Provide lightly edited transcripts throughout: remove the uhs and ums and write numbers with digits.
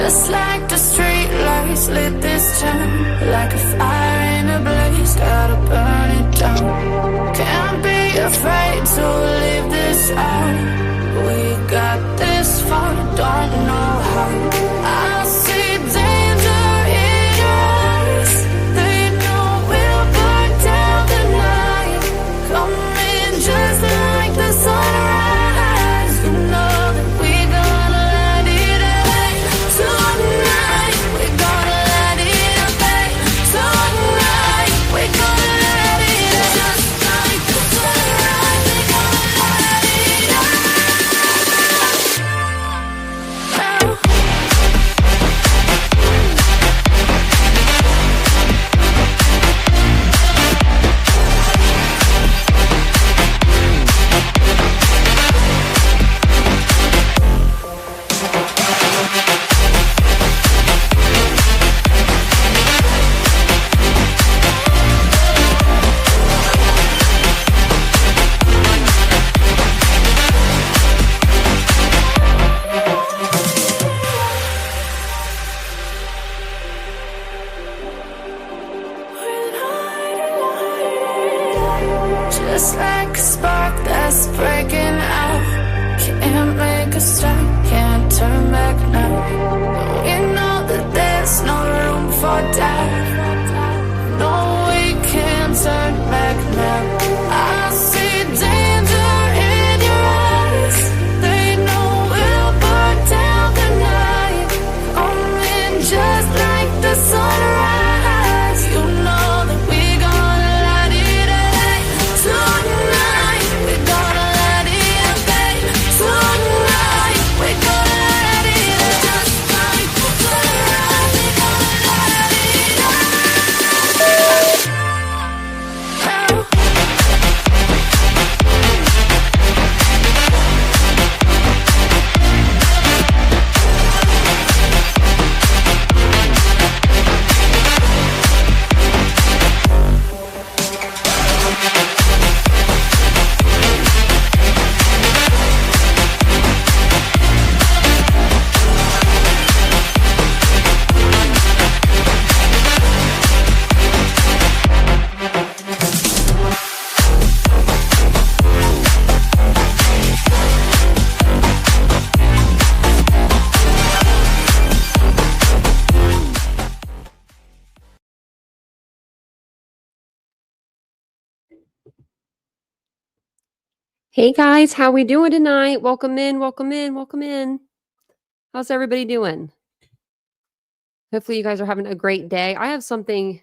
Just like the street lights lit this town, like a fire in a blaze, gotta burn it down. Can't be afraid to leave this out. We got this far, don't know how. I see danger in your eyes. They know we'll burn down the night. Coming just like the sunrise. You know that we're gonna let it away. Tonight, we're gonna let it away. Tonight, we're gonna let it away. Just like the sunrise, we're gonna let it away. Just like a spark that's breaking out. Can't make a stop, can't turn back now. We know that there's no room for doubt. No, we can't turn back now. I see danger in your eyes. They know we'll burn down the night. Coming just like the sunrise. You know that we're gonna let it away. Tonight, we're gonna let it away. Tonight, we're gonna let it away. Just like the sunrise, we're gonna let it away. Hey guys, how we doing tonight? Welcome in, welcome in, welcome in. How's everybody doing? Hopefully you guys are having a great day. I have something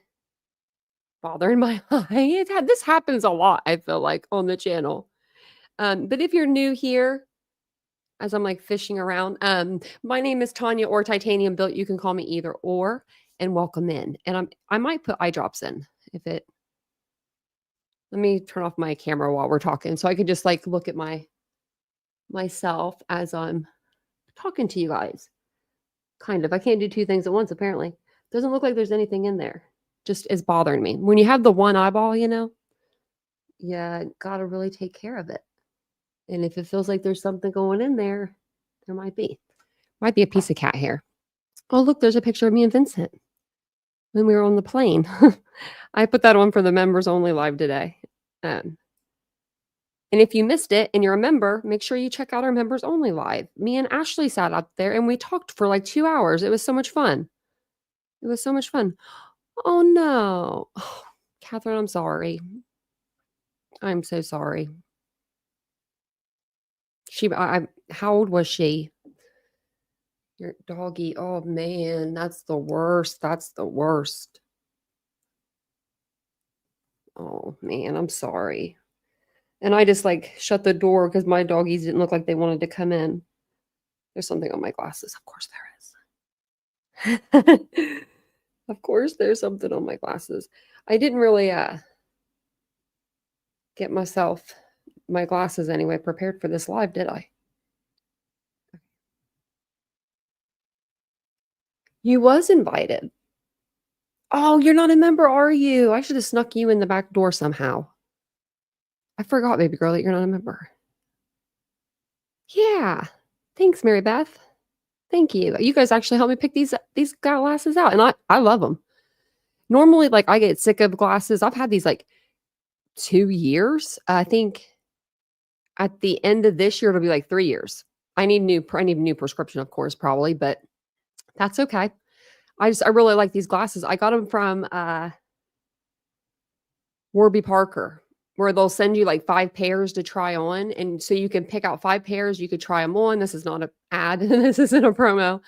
bothering my eye. This happens a lot, I feel like, on the channel. But if you're new here, as I'm like fishing around, my name is Tanya or TitaniumBuilt. You can call me either or, and welcome in. And I might put eye drops in if it. Let me turn off my camera while we're talking so I could just like look at myself as I'm talking to you guys. Kind of. I can't do two things at once, apparently. Doesn't look like there's anything in there. Just is bothering me. When you have the one eyeball, you know, you gotta really take care of it. And if it feels like there's something going in there, there might be. Might be a piece of cat hair. Oh, look, there's a picture of me and Vincent when we were on the plane. I put that on for the members only live today. And if you missed it and you're a member, make sure you check out our members only live. Me and Ashley sat up there and we talked for like 2 hours. It was so much fun. It was so much fun. Oh no. Oh, Catherine, I'm sorry. I'm so sorry. How old was she? Your doggy. Oh man, that's the worst. That's the worst. Oh man, I'm sorry. And I just like shut the door because my doggies didn't look like they wanted to come in. There's something on my glasses. Of course there is. Of course there's something on my glasses. I didn't really get my glasses anyway prepared for this live, did I? You was invited. Oh, you're not a member, are you? I should have snuck you in the back door somehow. I forgot, baby girl, that you're not a member. Yeah. Thanks, Mary Beth. Thank you. You guys actually helped me pick these glasses out, and I love them. Normally, like, I get sick of glasses. I've had these, like, 2 years. I think at the end of this year, it'll be, like, 3 years. I need a new prescription, of course, probably, but that's okay. I really like these glasses. I got them from, Warby Parker, where they'll send you, like, 5 pairs to try on, and so you can pick out 5 pairs, you could try them on. This is not an ad, this isn't a promo.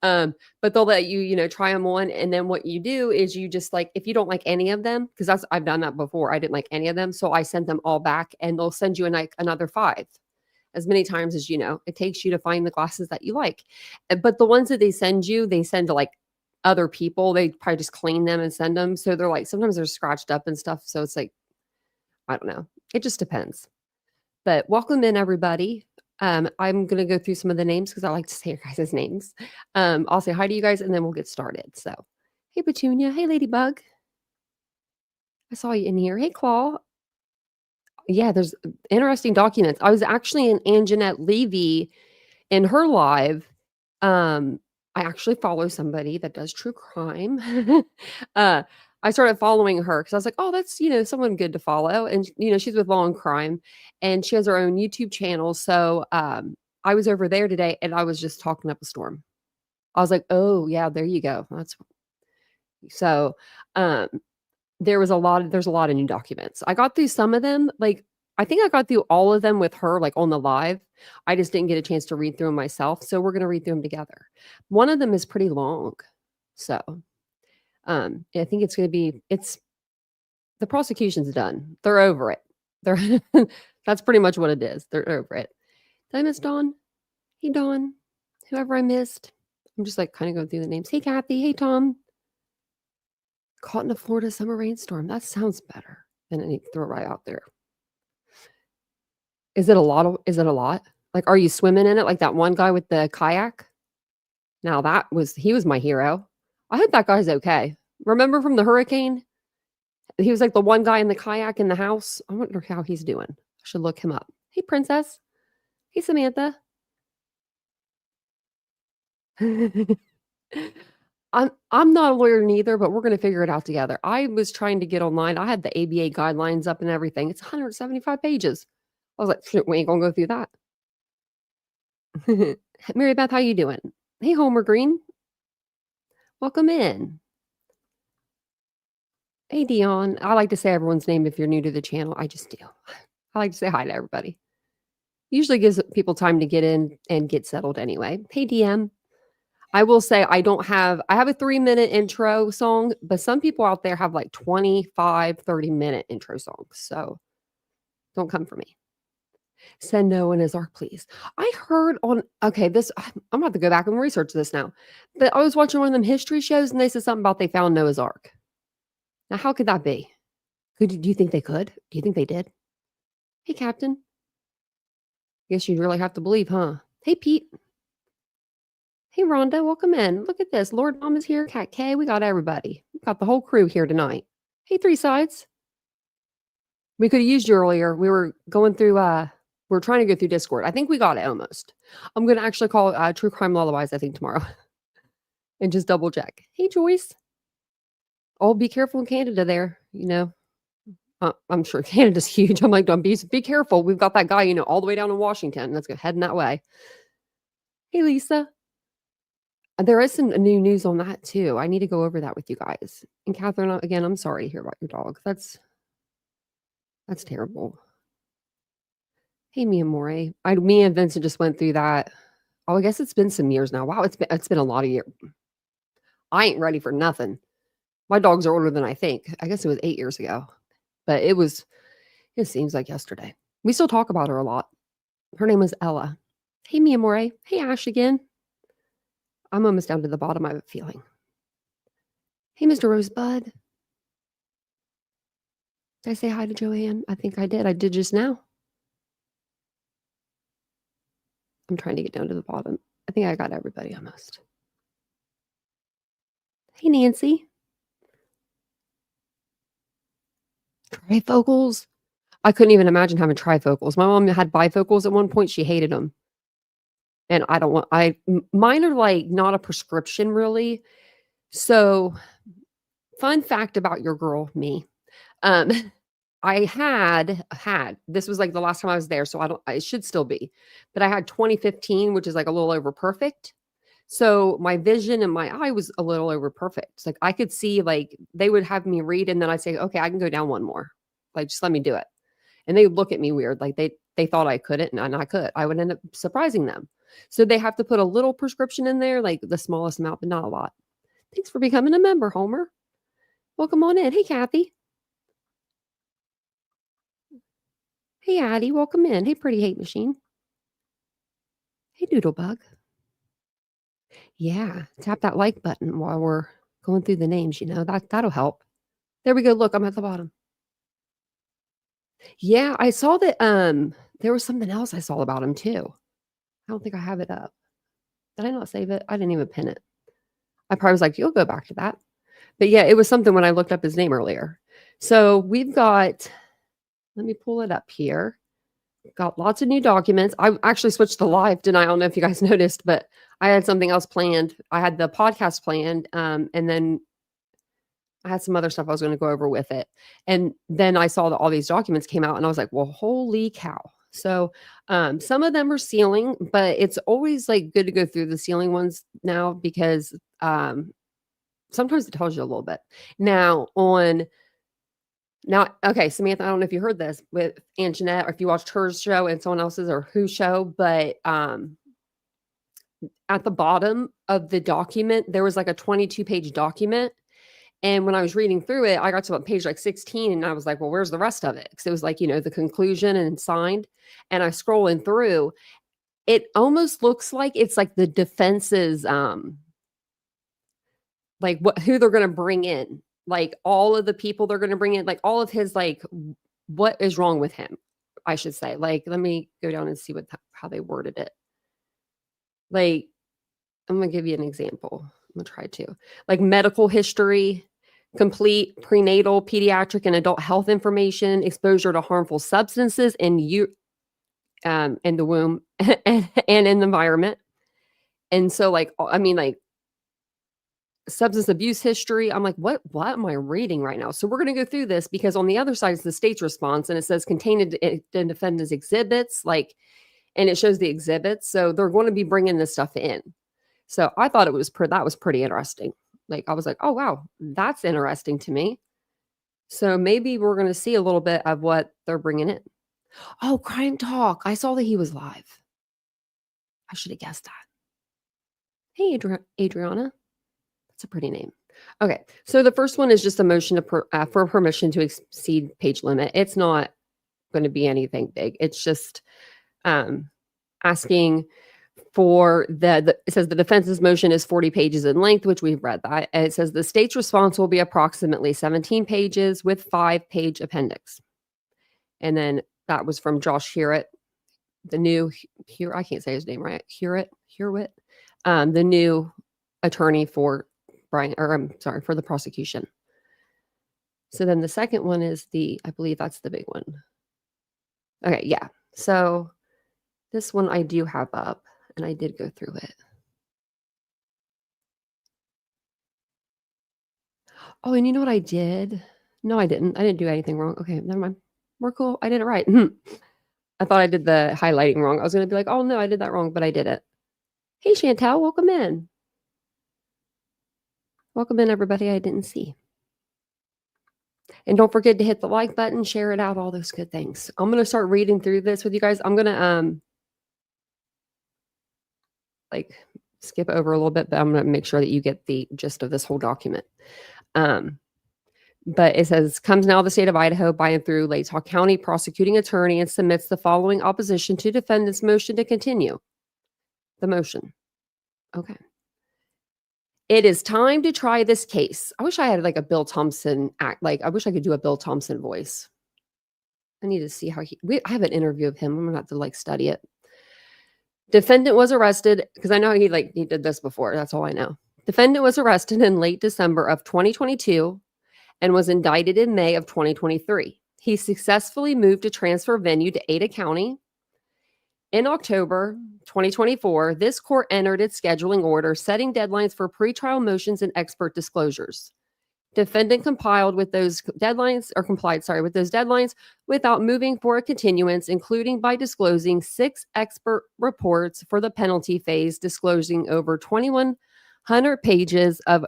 But they'll let you, try them on, and then what you do is you just, like, if you don't like any of them, because I've done that before, I didn't like any of them, so I sent them all back, and they'll send you another 5, as many times as, it takes you to find the glasses that you like. But the ones that they send to, like, other people. They probably just clean them and send them, so they're, like, sometimes they're scratched up and stuff, so it's like, I don't know. It just depends. But welcome in, everybody. I'm gonna go through some of the names because I like to say your guys' names. I'll say hi to you guys, and then we'll get started. So, hey, Petunia. Hey, Ladybug. I saw you in here. Hey, Claw. Yeah, there's interesting documents. I was actually in Anjanette Levy in her live. I actually follow somebody that does true crime. I started following her because I was like, oh, that's, someone good to follow. And, she's with Law and Crime, and she has her own YouTube channel. So I was over there today, and I was just talking up a storm. I was like, oh, yeah, there you go. That's so there's a lot of new documents. I got through some of them. Like, I think I got through all of them with her, like, on the live. I just didn't get a chance to read through them myself. So we're going to read through them together. One of them is pretty long. So I think the prosecution's done. They're over it. That's pretty much what it is. They're over it. Did I miss Dawn? Hey, Dawn. Whoever I missed. I'm just, like, kind of going through the names. Hey, Kathy. Hey, Tom. Caught in a Florida summer rainstorm. That sounds better than any throw right out there. Is it a lot? Like, are you swimming in it like that one guy with the kayak? Now he was my hero. I hope that guy's okay. Remember from the hurricane? He was like the one guy in the kayak in the house. I wonder how he's doing. I should look him up. Hey, Princess. Hey, Samantha. I'm not a lawyer neither, but we're going to figure it out together. I was trying to get online. I had the ABA guidelines up and everything. It's 175 pages. I was like, we ain't going to go through that. Mary Beth, how you doing? Hey, Homer Green. Welcome in. Hey, Dion. I like to say everyone's name if you're new to the channel. I just do. I like to say hi to everybody. Usually gives people time to get in and get settled anyway. Hey, DM. I will say I have a 3-minute intro song, but some people out there have like 25, 30-minute intro songs. So don't come for me. Send Noah and his ark, please. I heard I'm gonna have to go back and research this now. But I was watching one of them history shows, and they said something about they found Noah's ark. Now, how could that be? Do you think they could? Do you think they did? Hey, Captain. Guess you'd really have to believe, huh? Hey, Pete. Hey, Rhonda, welcome in. Look at this. Lord Mom is here. Cat K. We got everybody. We got the whole crew here tonight. Hey, Three Sides. We could have used you earlier. We were going through, we're trying to go through Discord. I think we got it almost. I'm going to actually call True Crime Lullabies, I think, tomorrow. And just double check. Hey, Joyce. Oh, be careful in Canada there. I'm sure Canada's huge. I'm like, don't be careful. We've got that guy, all the way down in Washington. Let's go heading that way. Hey, Lisa. There is some new news on that too. I need to go over that with you guys. And Catherine, again, I'm sorry to hear about your dog. That's terrible. Hey, Mia More. Me and Vincent just went through that. Oh, I guess it's been some years now. Wow, it's been a lot of years. I ain't ready for nothing. My dogs are older than I think. I guess it was 8 years ago. But it seems like yesterday. We still talk about her a lot. Her name was Ella. Hey, Mia More. Hey, Ash again. I'm almost down to the bottom, I have a feeling. Hey, Mr. Rosebud. Did I say hi to Joanne? I think I did. I did just now. I'm trying to get down to the bottom. I think I got everybody almost. Hey, Nancy. Trifocals. I couldn't even imagine having trifocals. My mom had bifocals at one point. She hated them. And I don't want, mine are like not a prescription really. So fun fact about your girl, me. Um, I had, this was like the last time I was there. So it should still be, but I had 2015, which is like a little over perfect. So my vision in my eye was a little over perfect. It's like I could see, like they would have me read and then I'd say, okay, I can go down one more. Like, just let me do it. And they would look at me weird. Like they thought I couldn't and I could. I would end up surprising them. So they have to put a little prescription in there, like the smallest amount, but not a lot. Thanks for becoming a member, Homer. Welcome on in. Hey, Kathy. Hey, Addie. Welcome in. Hey, Pretty Hate Machine. Hey, Doodlebug. Yeah, tap that like button while we're going through the names, that'll help. There we go. Look, I'm at the bottom. Yeah, I saw that there was something else I saw about him too. I don't think I have it up. Did I not save it? I didn't even pin it. I probably was like, you'll go back to that. But yeah, it was something when I looked up his name earlier. So we've got, let me pull it up here. Got lots of new documents. I actually switched to live, didn't I? I don't know if you guys noticed, but I had something else planned. I had the podcast planned, and then I had some other stuff I was going to go over with it. And then I saw that all these documents came out and I was like, well, holy cow. So some of them are sealing, but it's always like good to go through the sealing ones now because sometimes it tells you a little bit. Okay, Samantha, I don't know if you heard this with Aunt Jeanette or if you watched her show and someone else's or whose show, but at the bottom of the document, there was like a 22-page document. And when I was reading through it, I got to page like 16 and I was like, well, where's the rest of it? Because it was like, the conclusion and signed. And I scrolling through, it almost looks like it's like the defense's, like who they're going to bring in, like all of the people they're going to bring in, like all of his, like what is wrong with him, I should say. Like, let me go down and see how they worded it. Like, I'm going to give you an example. I'm going to try to. Like medical history, complete prenatal, pediatric, and adult health information, exposure to harmful substances in the womb and in the environment. And so, like, I mean, like substance abuse history. I'm like, what am I reading right now? So we're going to go through this because on the other side is the state's response, and it says contained in defendant's exhibits, like, and it shows the exhibits. So they're going to be bringing this stuff in. So I thought that was pretty interesting. Like, I was like, oh, wow, that's interesting to me. So maybe we're going to see a little bit of what they're bringing in. Oh, Crime Talk. I saw that he was live. I should have guessed that. Hey, Adriana. That's a pretty name. Okay. So the first one is just a motion for permission to exceed page limit. It's not going to be anything big. It's just asking for it says the defense's motion is 40 pages in length, which we've read that. And it says the state's response will be approximately 17 pages with 5-page appendix. And then that was from Josh Hewitt, the new I can't say his name right. Hewitt, the new attorney for for the prosecution. So then the second one is I believe that's the big one. Okay, yeah. So this one I do have up. And I did go through it. Oh, and you know what I did? No, I didn't. I didn't do anything wrong. Okay, never mind. We're cool. I did it right. I thought I did the highlighting wrong. I was going to be like, oh, no, I did that wrong, but I did it. Hey, Chantel, welcome in. Welcome in, everybody I didn't see. And don't forget to hit the like button, share it out, all those good things. I'm going to start reading through this with you guys. I'm going to skip over a little bit, but I'm going to make sure that you get the gist of this whole document. But it says, comes now the state of Idaho by and through Latah County prosecuting attorney and submits the following opposition to defendant's motion to continue. The motion. Okay. It is time to try this case. I wish I had like a Bill Thompson act. Like, I wish I could do a Bill Thompson voice. I need to see how I have an interview of him. I'm going to have to like study it. Defendant was arrested because I know he did this before. That's all I know. Defendant was arrested in late December of 2022 and was indicted in May of 2023. He successfully moved to transfer venue to Ada County In October 2024, this court entered its scheduling order setting deadlines for pretrial motions and expert disclosures. Defendant complied with those deadlines without moving for a continuance, including by disclosing 6 expert reports for the penalty phase, disclosing over 2,100 pages of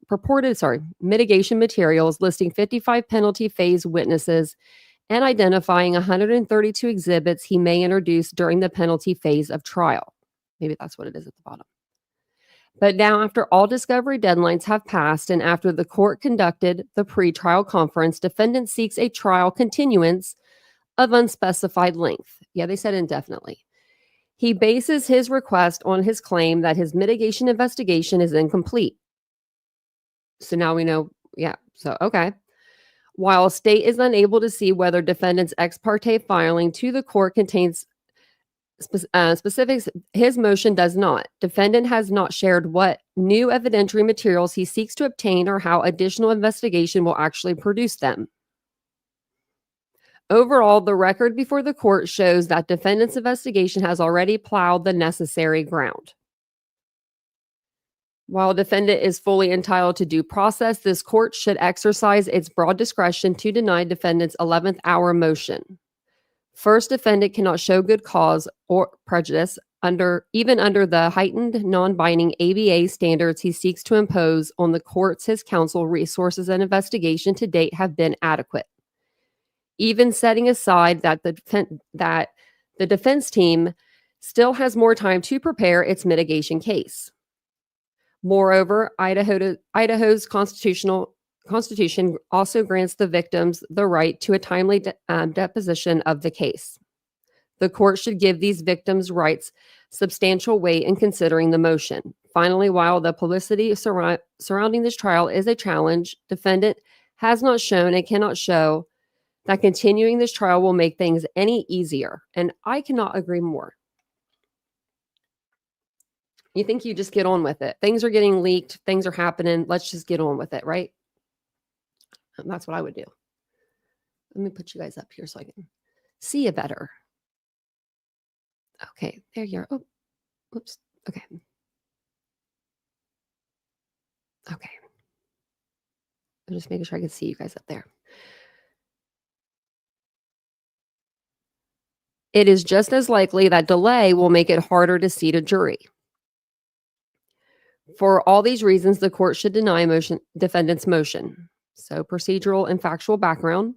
purported mitigation materials, listing 55 penalty phase witnesses, and identifying 132 exhibits he may introduce during the penalty phase of trial. Maybe that's what it is at the bottom. But now, after all discovery deadlines have passed and after the court conducted the pretrial conference, defendant seeks a trial continuance of unspecified length. Yeah, they said indefinitely. He bases his request on his claim that his mitigation investigation is incomplete. So now we know, okay. While state is unable to see whether defendant's ex parte filing to the court contains specifics, his motion does not. Defendant has not shared what new evidentiary materials he seeks to obtain or how additional investigation will actually produce them. Overall, the record before the court shows that defendant's investigation has already plowed the necessary ground. While defendant is fully entitled to due process, this court should exercise its broad discretion to deny defendant's 11th hour motion. First, defendant cannot show good cause or prejudice even under the heightened non-binding ABA standards he seeks to impose on the courts. His counsel resources and investigation to date have been adequate. Even setting aside that the defense team still has more time to prepare its mitigation case. Moreover, Idaho's Constitution also grants the victims the right to a timely deposition of the case. The court should give these victims' rights substantial weight in considering the motion. Finally, while the publicity surrounding this trial is a challenge, defendant has not shown and cannot show that continuing this trial will make things any easier. And I cannot agree more. You think you just get on with it. Things are getting leaked. Things are happening. Let's just get on with it, right? And that's what I would do. Let me put you guys up here so I can see you better. Okay, there you are. Oh, whoops. Okay. Okay. I'm just making sure I can see you guys up there. It is just as likely that delay will make it harder to seat a jury. For all these reasons, the court should deny defendant's motion. So, procedural and factual background.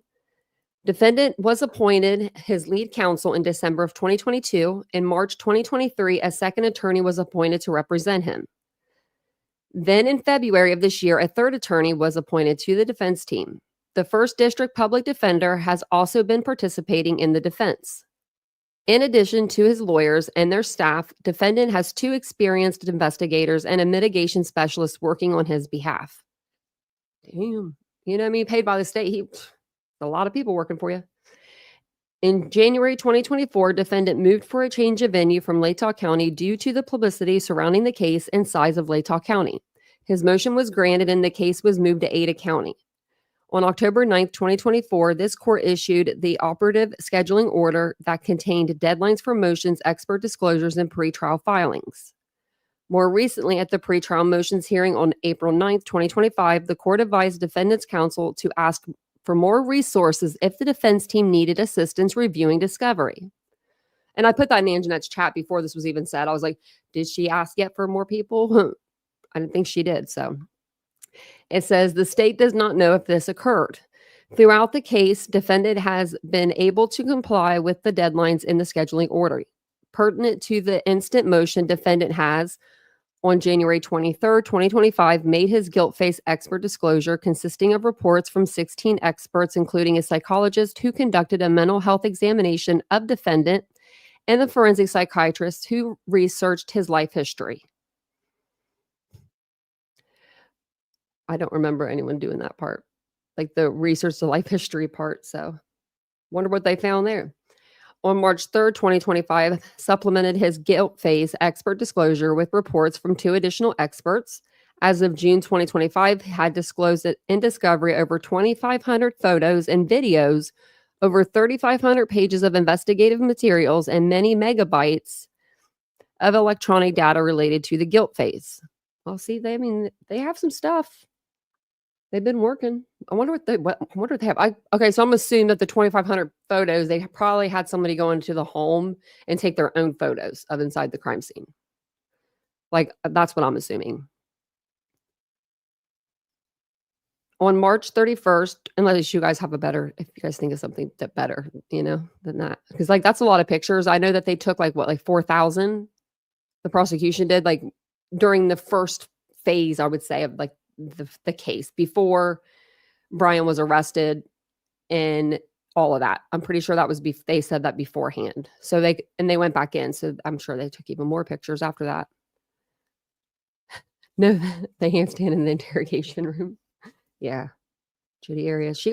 Defendant was appointed his lead counsel in December of 2022. In March 2023, a second attorney was appointed to represent him. Then in February of this year, a third attorney was appointed to the defense team. The first district public defender has also been participating in the defense. In addition to his lawyers and their staff, defendant has 2 experienced investigators and a mitigation specialist working on his behalf. Damn. You know what I mean? Paid by the state. A lot of people working for you. In January 2024, defendant moved for a change of venue from Latah County due to the publicity surrounding the case and size of Latah County. His motion was granted and the case was moved to Ada County. On October 9th, 2024, this court issued the operative scheduling order that contained deadlines for motions, expert disclosures, and pretrial filings. More recently, at the pretrial motions hearing on April 9th, 2025, the court advised defendant's counsel to ask for more resources if the defense team needed assistance reviewing discovery. And I put that in Anjanette's chat before this was even said. I was like, did she ask yet for more people? I didn't think she did, so... It says the state does not know if this occurred. Throughout the case, defendant has been able to comply with the deadlines in the scheduling order. Pertinent to the instant motion, defendant has, on January 23rd, 2025, made his guilt phase expert disclosure consisting of reports from 16 experts, including a psychologist who conducted a mental health examination of defendant and the forensic psychiatrist who researched his life history. I don't remember anyone doing that part, like the research to life history part. So wonder what they found there. On March 3rd, 2025, supplemented his guilt phase expert disclosure with reports from 2 additional experts. As of June 2025, had disclosed it in discovery over 2,500 photos and videos over 3,500 pages of investigative materials, and many megabytes of electronic data related to the guilt phase. Well, see, they have some stuff. They've been working. I wonder what they have. Okay, so I'm assuming that the 2,500 photos, they probably had somebody go into the home and take their own photos of inside the crime scene. Like, that's what I'm assuming. On March 31st, unless you guys have if you guys think of something that better, than that. Because, like, that's a lot of pictures. I know that they took, like, 4,000? The prosecution did, like, during the first phase, I would say, of, like, the case before Brian was arrested and all of that. I'm pretty sure that was they said that beforehand. So they went back in. So I'm sure they took even more pictures after that. No, the handstand in the interrogation room. Yeah. Jodi Arias.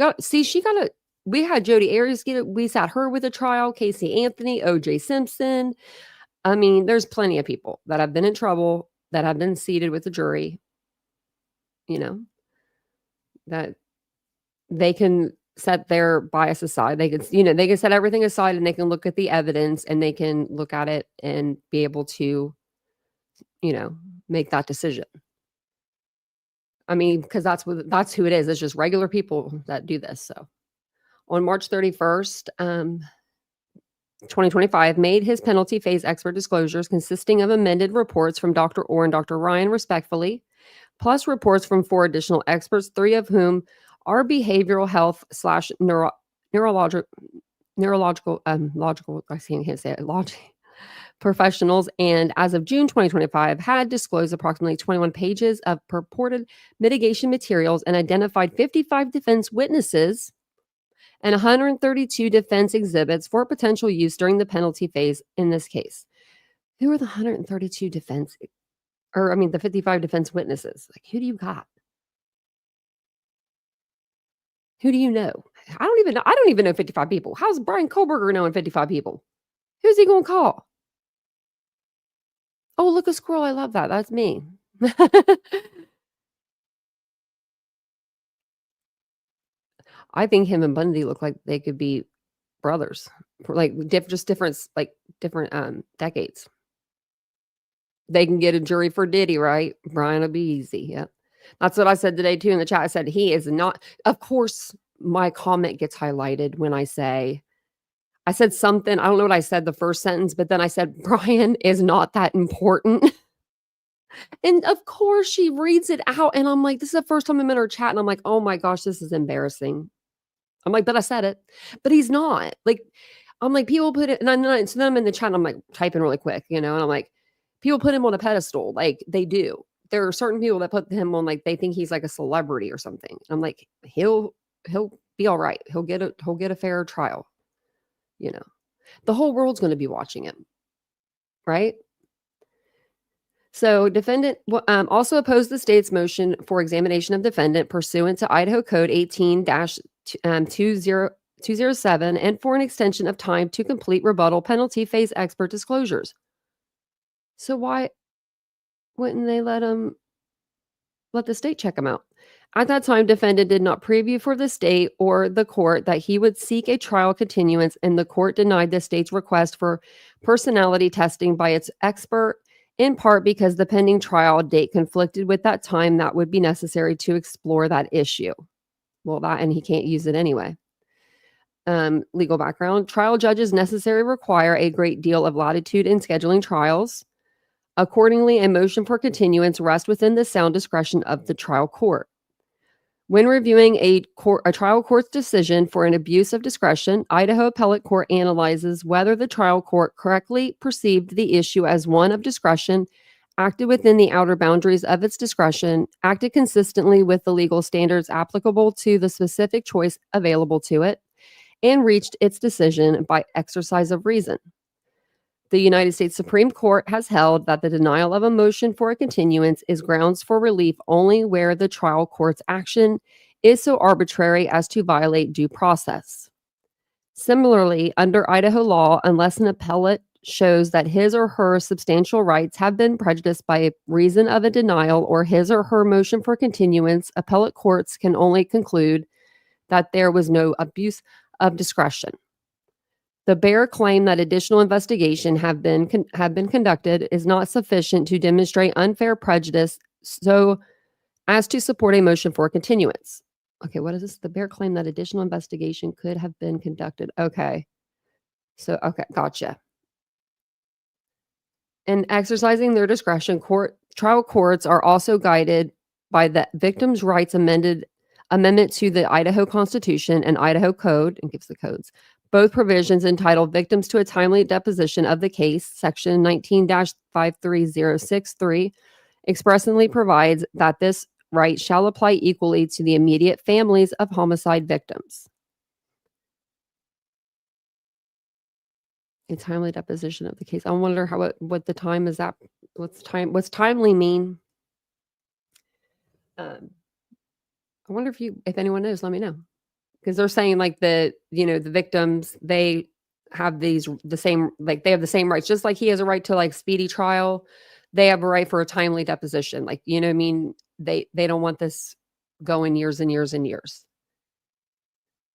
We had Jodi Arias we sat her with a trial, Casey Anthony, OJ Simpson. I mean, there's plenty of people that have been in trouble that have been seated with the jury, that they can set their bias aside. They can set everything aside and they can look at the evidence and they can look at it and be able to, make that decision. I mean, because that's who it is. It's just regular people that do this. So on March 31st, 2025, made his penalty phase expert disclosures consisting of amended reports from Dr. Orr and Dr. Ryan, respectfully, plus reports from 4 additional experts, 3 of whom are behavioral health / neurological, I can't say it, professionals, and as of June 2025, had disclosed approximately 21 pages of purported mitigation materials and identified 55 defense witnesses and 132 defense exhibits for potential use during the penalty phase in this case. Who are the 132 the 55 defense witnesses? Like, who do you got? Who do you know? I don't even know 55 people. How's Brian Kohlberger knowing 55 people? Who's he going to call? Oh, look, a squirrel. I love that. That's me. I think him and Bundy look like they could be brothers, like different decades. They can get a jury for Diddy, right? Brian will be easy. Yep. That's what I said today too in the chat. I said he is not. Of course, my comment gets highlighted when I said something. I don't know what I said the first sentence, but then I said Brian is not that important. And of course she reads it out and I'm like, this is the first time I'm in her chat and I'm like, oh my gosh, this is embarrassing. I'm like, but I said it, but he's not. Like, I'm like, people put it, and so then I'm in the chat and I'm like typing really quick, and I'm like, people put him on a pedestal. Like, they do. There are certain people that put him on, like, they think he's like a celebrity or something. I'm like, he'll be all right. He'll get a fair trial. The whole world's going to be watching him. Right? So defendant also opposed the state's motion for examination of defendant pursuant to Idaho Code 18-207 and for an extension of time to complete rebuttal penalty phase expert disclosures. So why wouldn't they let the state check him out? At that time, defendant did not preview for the state or the court that he would seek a trial continuance, and the court denied the state's request for personality testing by its expert, in part because the pending trial date conflicted with that time that would be necessary to explore that issue. Well, and he can't use it anyway. Legal background. Trial judges necessarily require a great deal of latitude in scheduling trials. Accordingly, a motion for continuance rests within the sound discretion of the trial court. When reviewing a trial court's decision for an abuse of discretion, Idaho Appellate Court analyzes whether the trial court correctly perceived the issue as one of discretion, acted within the outer boundaries of its discretion, acted consistently with the legal standards applicable to the specific choice available to it, and reached its decision by exercise of reason. The United States Supreme Court has held that the denial of a motion for a continuance is grounds for relief only where the trial court's action is so arbitrary as to violate due process. Similarly, under Idaho law, unless an appellate shows that his or her substantial rights have been prejudiced by reason of a denial or his or her motion for continuance, appellate courts can only conclude that there was no abuse of discretion. The bare claim that additional investigation have been conducted is not sufficient to demonstrate unfair prejudice so as to support a motion for continuance. Okay, what is this? The bare claim that additional investigation could have been conducted. Okay. So, okay, gotcha. In exercising their discretion, trial courts are also guided by the Victims' Rights Amendment to the Idaho Constitution and Idaho Code, and gives the codes. Both provisions entitled Victims to a Timely Deposition of the Case, Section 19-53063, expressly provides that this right shall apply equally to the immediate families of homicide victims. A timely deposition of the case. I wonder what the time is that. What's timely mean? I wonder if anyone knows, let me know. Because they're saying like the victims, they have the same rights, just like he has a right to like speedy trial. They have a right for a timely deposition. Like, you know what I mean? They don't want this going years and years and years.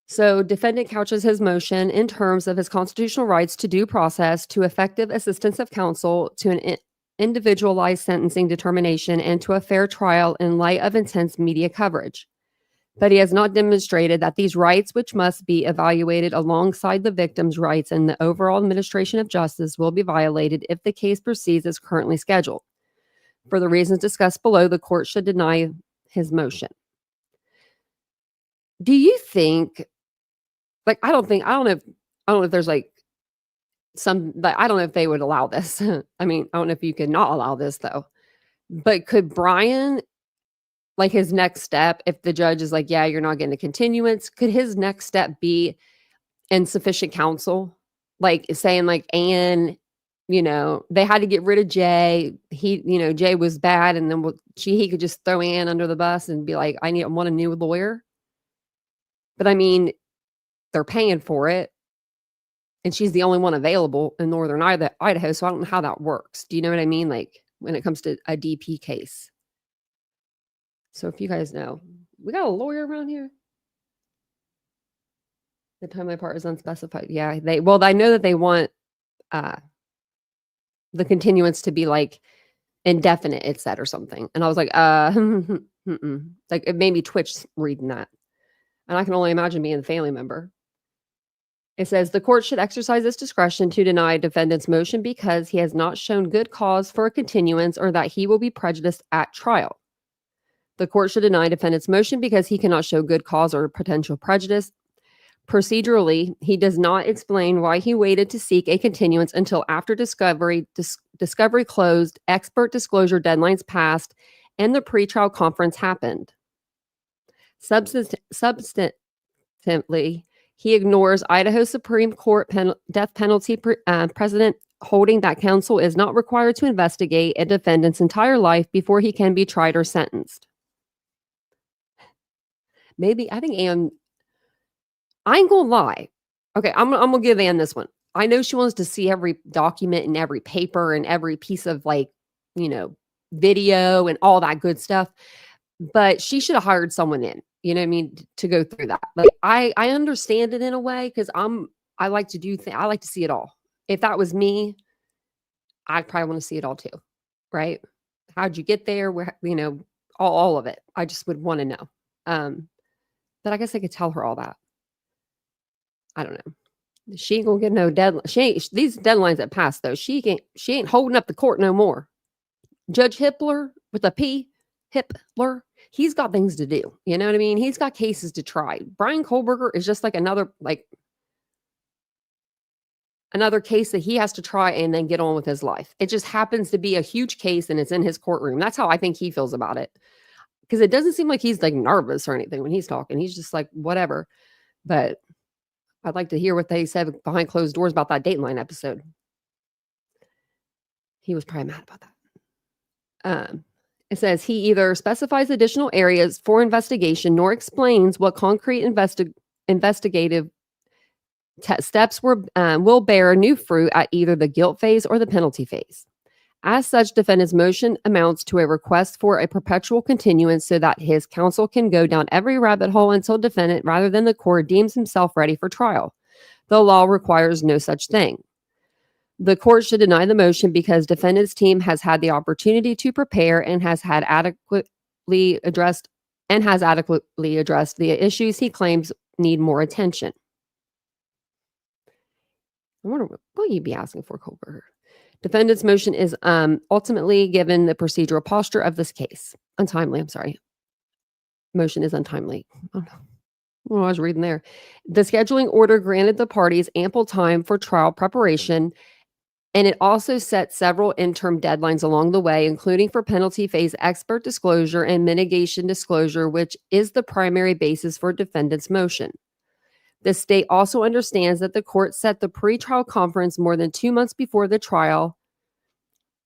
So defendant couches his motion in terms of his constitutional rights to due process, to effective assistance of counsel, to an individualized sentencing determination, and to a fair trial in light of intense media coverage. But he has not demonstrated that these rights, which must be evaluated alongside the victim's rights and the overall administration of justice, will be violated if the case proceeds as currently scheduled. For the reasons discussed below, the court should deny his motion. Do you think, like, I don't know if there's like some, but I don't know if they would allow this. I mean, I don't know if you could not allow this though, but could Brian, like his next step, if the judge is like, yeah, you're not getting a continuance, could his next step be insufficient counsel? Like saying like, and, they had to get rid of Jay. Jay was bad. And then he could just throw Ann under the bus and be like, I want a new lawyer. But I mean, they're paying for it. And she's the only one available in Northern Idaho. So I don't know how that works. Do you know what I mean? Like when it comes to a DP case. So if you guys know, we got a lawyer around here. The timely part is unspecified. Yeah, I know that they want the continuance to be like indefinite, it said, or something. And I was like, like it made me twitch reading that. And I can only imagine being a family member. It says the court should exercise its discretion to deny defendant's motion because he has not shown good cause for a continuance or that he will be prejudiced at trial. The court should deny defendant's motion because he cannot show good cause or potential prejudice. Procedurally, he does not explain why he waited to seek a continuance until after discovery closed, expert disclosure deadlines passed, and the pretrial conference happened. Substantively, he ignores Idaho Supreme Court death penalty precedent holding that counsel is not required to investigate a defendant's entire life before he can be tried or sentenced. Maybe, I think Ann, I ain't gonna lie. Okay, I'm gonna give Ann this one. I know she wants to see every document and every paper and every piece of video and all that good stuff, but she should have hired someone in, to go through that. Like I understand it in a way because I like to do things. I like to see it all. If that was me, I'd probably want to see it all too, right? How'd you get there? Where, all of it. I just would want to know. But I guess I could tell her all that. I don't know. She ain't gonna get no deadline. These deadlines that pass though. She ain't holding up the court no more. Judge Hippler with a P, Hippler, he's got things to do. You know what I mean? He's got cases to try. Brian Kohlberger is just like another case that he has to try and then get on with his life. It just happens to be a huge case and it's in his courtroom. That's how I think he feels about it. Because it doesn't seem like he's like nervous or anything when he's talking. He's just like, whatever. But I'd like to hear what they said behind closed doors about that Dateline episode. He was probably mad about that. It says he either specifies additional areas for investigation nor explains what concrete investigative steps will bear new fruit at either the guilt phase or the penalty phase. As such, defendant's motion amounts to a request for a perpetual continuance so that his counsel can go down every rabbit hole until defendant, rather than the court, deems himself ready for trial. The law requires no such thing. The court should deny the motion because defendant's team has had the opportunity to prepare and has adequately addressed the issues he claims need more attention. I wonder what you'd be asking for, Kohlberger. Defendant's motion is ultimately, given the procedural posture of this case, untimely. I'm sorry. Motion is untimely. Oh no. Well, I was reading there. The scheduling order granted the parties ample time for trial preparation, and it also set several interim deadlines along the way, including for penalty phase expert disclosure and mitigation disclosure, which is the primary basis for defendant's motion. The state also understands that the court set the pretrial conference more than 2 months before the trial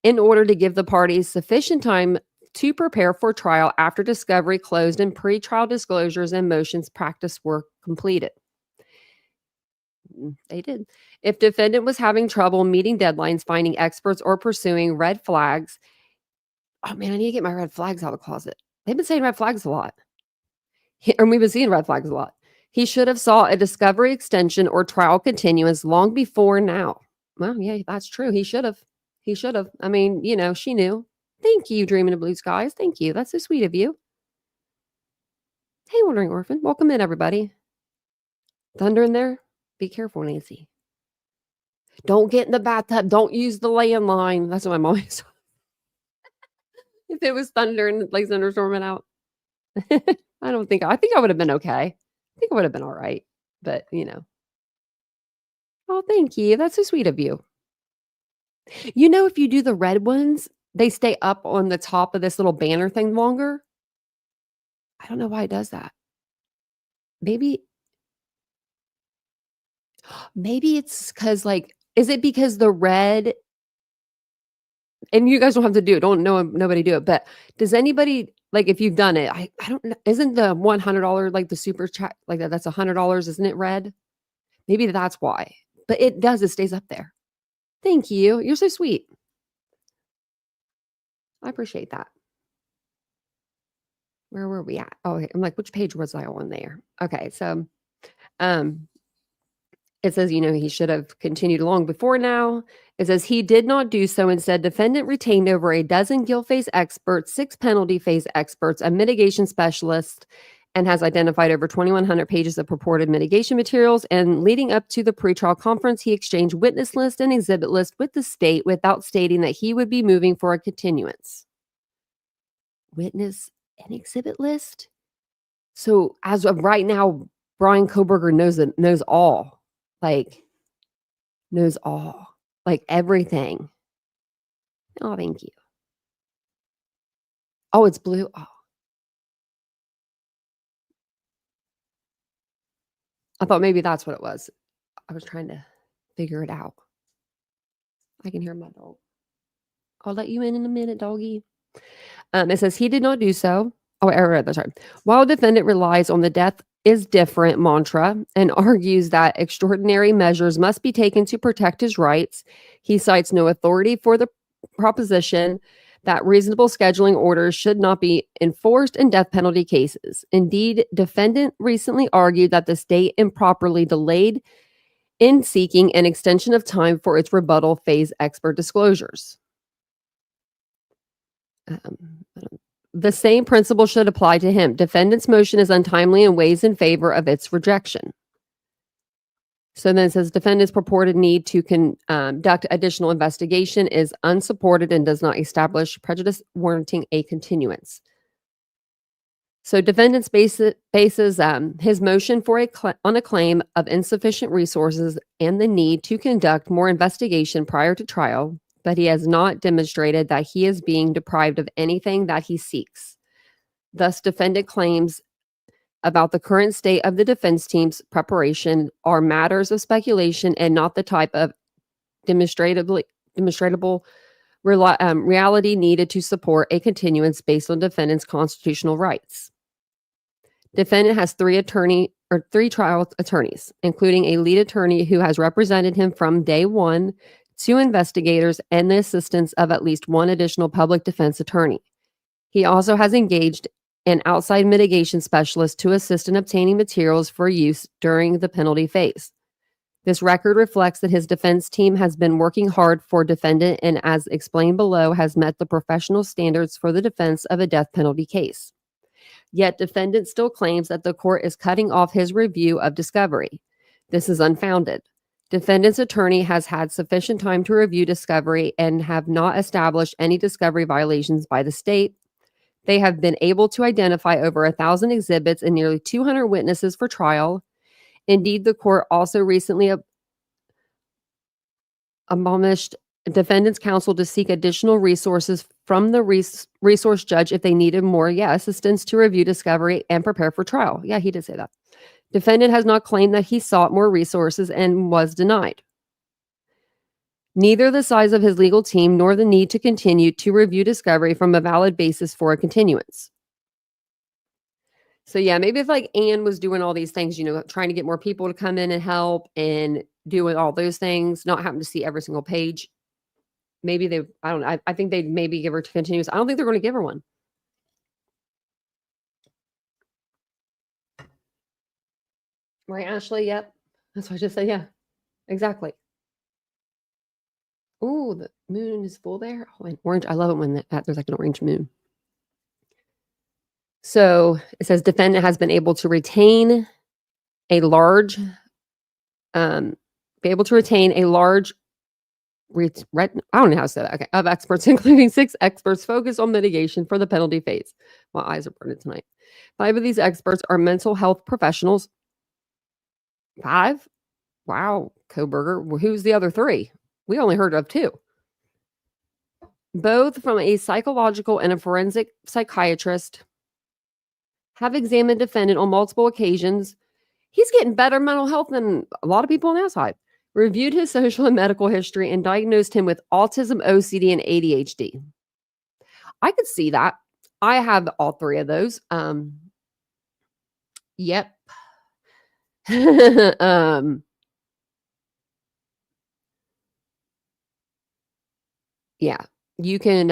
in order to give the parties sufficient time to prepare for trial after discovery closed and pretrial disclosures and motions practice were completed. They did. If defendant was having trouble meeting deadlines, finding experts, or pursuing red flags, oh man, I need to get my red flags out of the closet. They've been saying red flags a lot. And we've been seeing red flags a lot. He should have sought a discovery extension or trial continuance long before now. Well, yeah, that's true. He should have. He should have. I mean, she knew. Thank you, Dreaming of Blue Skies. Thank you. That's so sweet of you. Hey, Wandering Orphan. Welcome in, everybody. Thunder in there? Be careful, Nancy. Don't get in the bathtub. Don't use the landline. That's what my mom used to. If it was thunder and like thunderstorming out. I think I would have been okay. I think I would have been all right. But, Oh, thank you. That's so sweet of you. If you do the red ones, they stay up on the top of this little banner thing longer. I don't know why it does that. Maybe it's because is it because the red, and you guys don't have to do it. Nobody do it. But does anybody, if you've done it, I don't know. Isn't the $100, the super chat, that's $100, isn't it red? Maybe that's why. But it stays up there. Thank you. You're so sweet. I appreciate that. Where were we at? Oh, I'm like, which page was I on there? Okay. So, it says, he should have continued long before now. It says he did not do so. Instead, defendant retained over a dozen guilt phase experts, 6 penalty phase experts, a mitigation specialist, and has identified over 2,100 pages of purported mitigation materials. And leading up to the pretrial conference, he exchanged witness list and exhibit list with the state without stating that he would be moving for a continuance. Witness and exhibit list? So as of right now, Brian Kohlberger knows all. Knows all. Everything. Oh, thank you. Oh, it's blue. Oh. I thought maybe that's what it was. I was trying to figure it out. I can hear my dog. I'll let you in a minute, doggy. It says he did not do so. Oh, I read that. Sorry. While defendant relies on the death is different mantra and argues that extraordinary measures must be taken to protect his rights, he cites no authority for the proposition that reasonable scheduling orders should not be enforced in death penalty cases. Indeed, defendant recently argued that the state improperly delayed in seeking an extension of time for its rebuttal phase expert disclosures. The same principle should apply to him. Defendant's motion is untimely and weighs in favor of its rejection. So then it says defendant's purported need to conduct additional investigation is unsupported and does not establish prejudice warranting a continuance. So defendant's bases his motion for on a claim of insufficient resources and the need to conduct more investigation prior to trial, but he has not demonstrated that he is being deprived of anything that he seeks. Thus, defendant claims about the current state of the defense team's preparation are matters of speculation and not the type of demonstrable reality needed to support a continuance based on defendant's constitutional rights. Defendant has 3 trial attorneys, including a lead attorney who has represented him from day one 2 investigators, and the assistance of at least 1 additional public defense attorney. He also has engaged an outside mitigation specialist to assist in obtaining materials for use during the penalty phase. This record reflects that his defense team has been working hard for defendant and, as explained below, has met the professional standards for the defense of a death penalty case. Yet defendant still claims that the court is cutting off his review of discovery. This is unfounded. Defendant's attorney has had sufficient time to review discovery and have not established any discovery violations by the state. They have been able to identify over 1,000 exhibits and nearly 200 witnesses for trial. Indeed, the court also recently admonished defendant's counsel to seek additional resources from the resource judge if they needed more assistance to review discovery and prepare for trial. Yeah, he did say that. Defendant has not claimed that he sought more resources and was denied. Neither the size of his legal team nor the need to continue to review discovery from a valid basis for a continuance. So yeah, maybe if like Anne was doing all these things, trying to get more people to come in and help and doing all those things, not having to see every single page, maybe I don't know. I think they'd maybe give her to continuous. I don't think they're going to give her one. Right, Ashley? Yep. That's what I just said. Yeah, exactly. Oh, the moon is full there. Oh, and orange. I love it when there's like an orange moon. So it says defendant has been able to retain a large, I don't know how to say that. Okay, of experts, including 6 experts focused on mitigation for the penalty phase. My eyes are burning tonight. 5 of these experts are mental health professionals. 5? Wow, Koberger. Who's the other 3? We only heard of 2. Both from a psychological and a forensic psychiatrist have examined defendant on multiple occasions. He's getting better mental health than a lot of people on the outside. Reviewed his social and medical history and diagnosed him with autism, OCD, and ADHD. I could see that. I have all 3 of those. Yep. Yeah, you can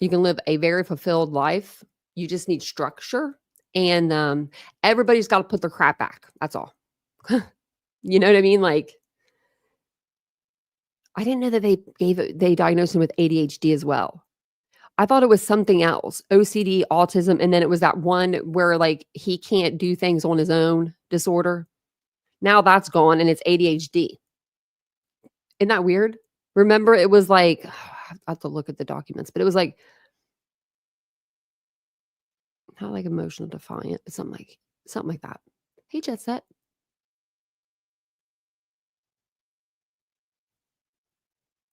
live a very fulfilled life. You just need structure, and everybody's got to put their crap back. That's all. You know what I mean? Like, I didn't know that they diagnosed him with ADHD as well. I thought it was something else, OCD, autism, and then it was that one where like he can't do things on his own disorder. Now that's gone, and it's ADHD. Isn't that weird? Remember, it was like, I have to look at the documents, but it was like, not like emotional defiant, but something like that. Hey, Jet Set.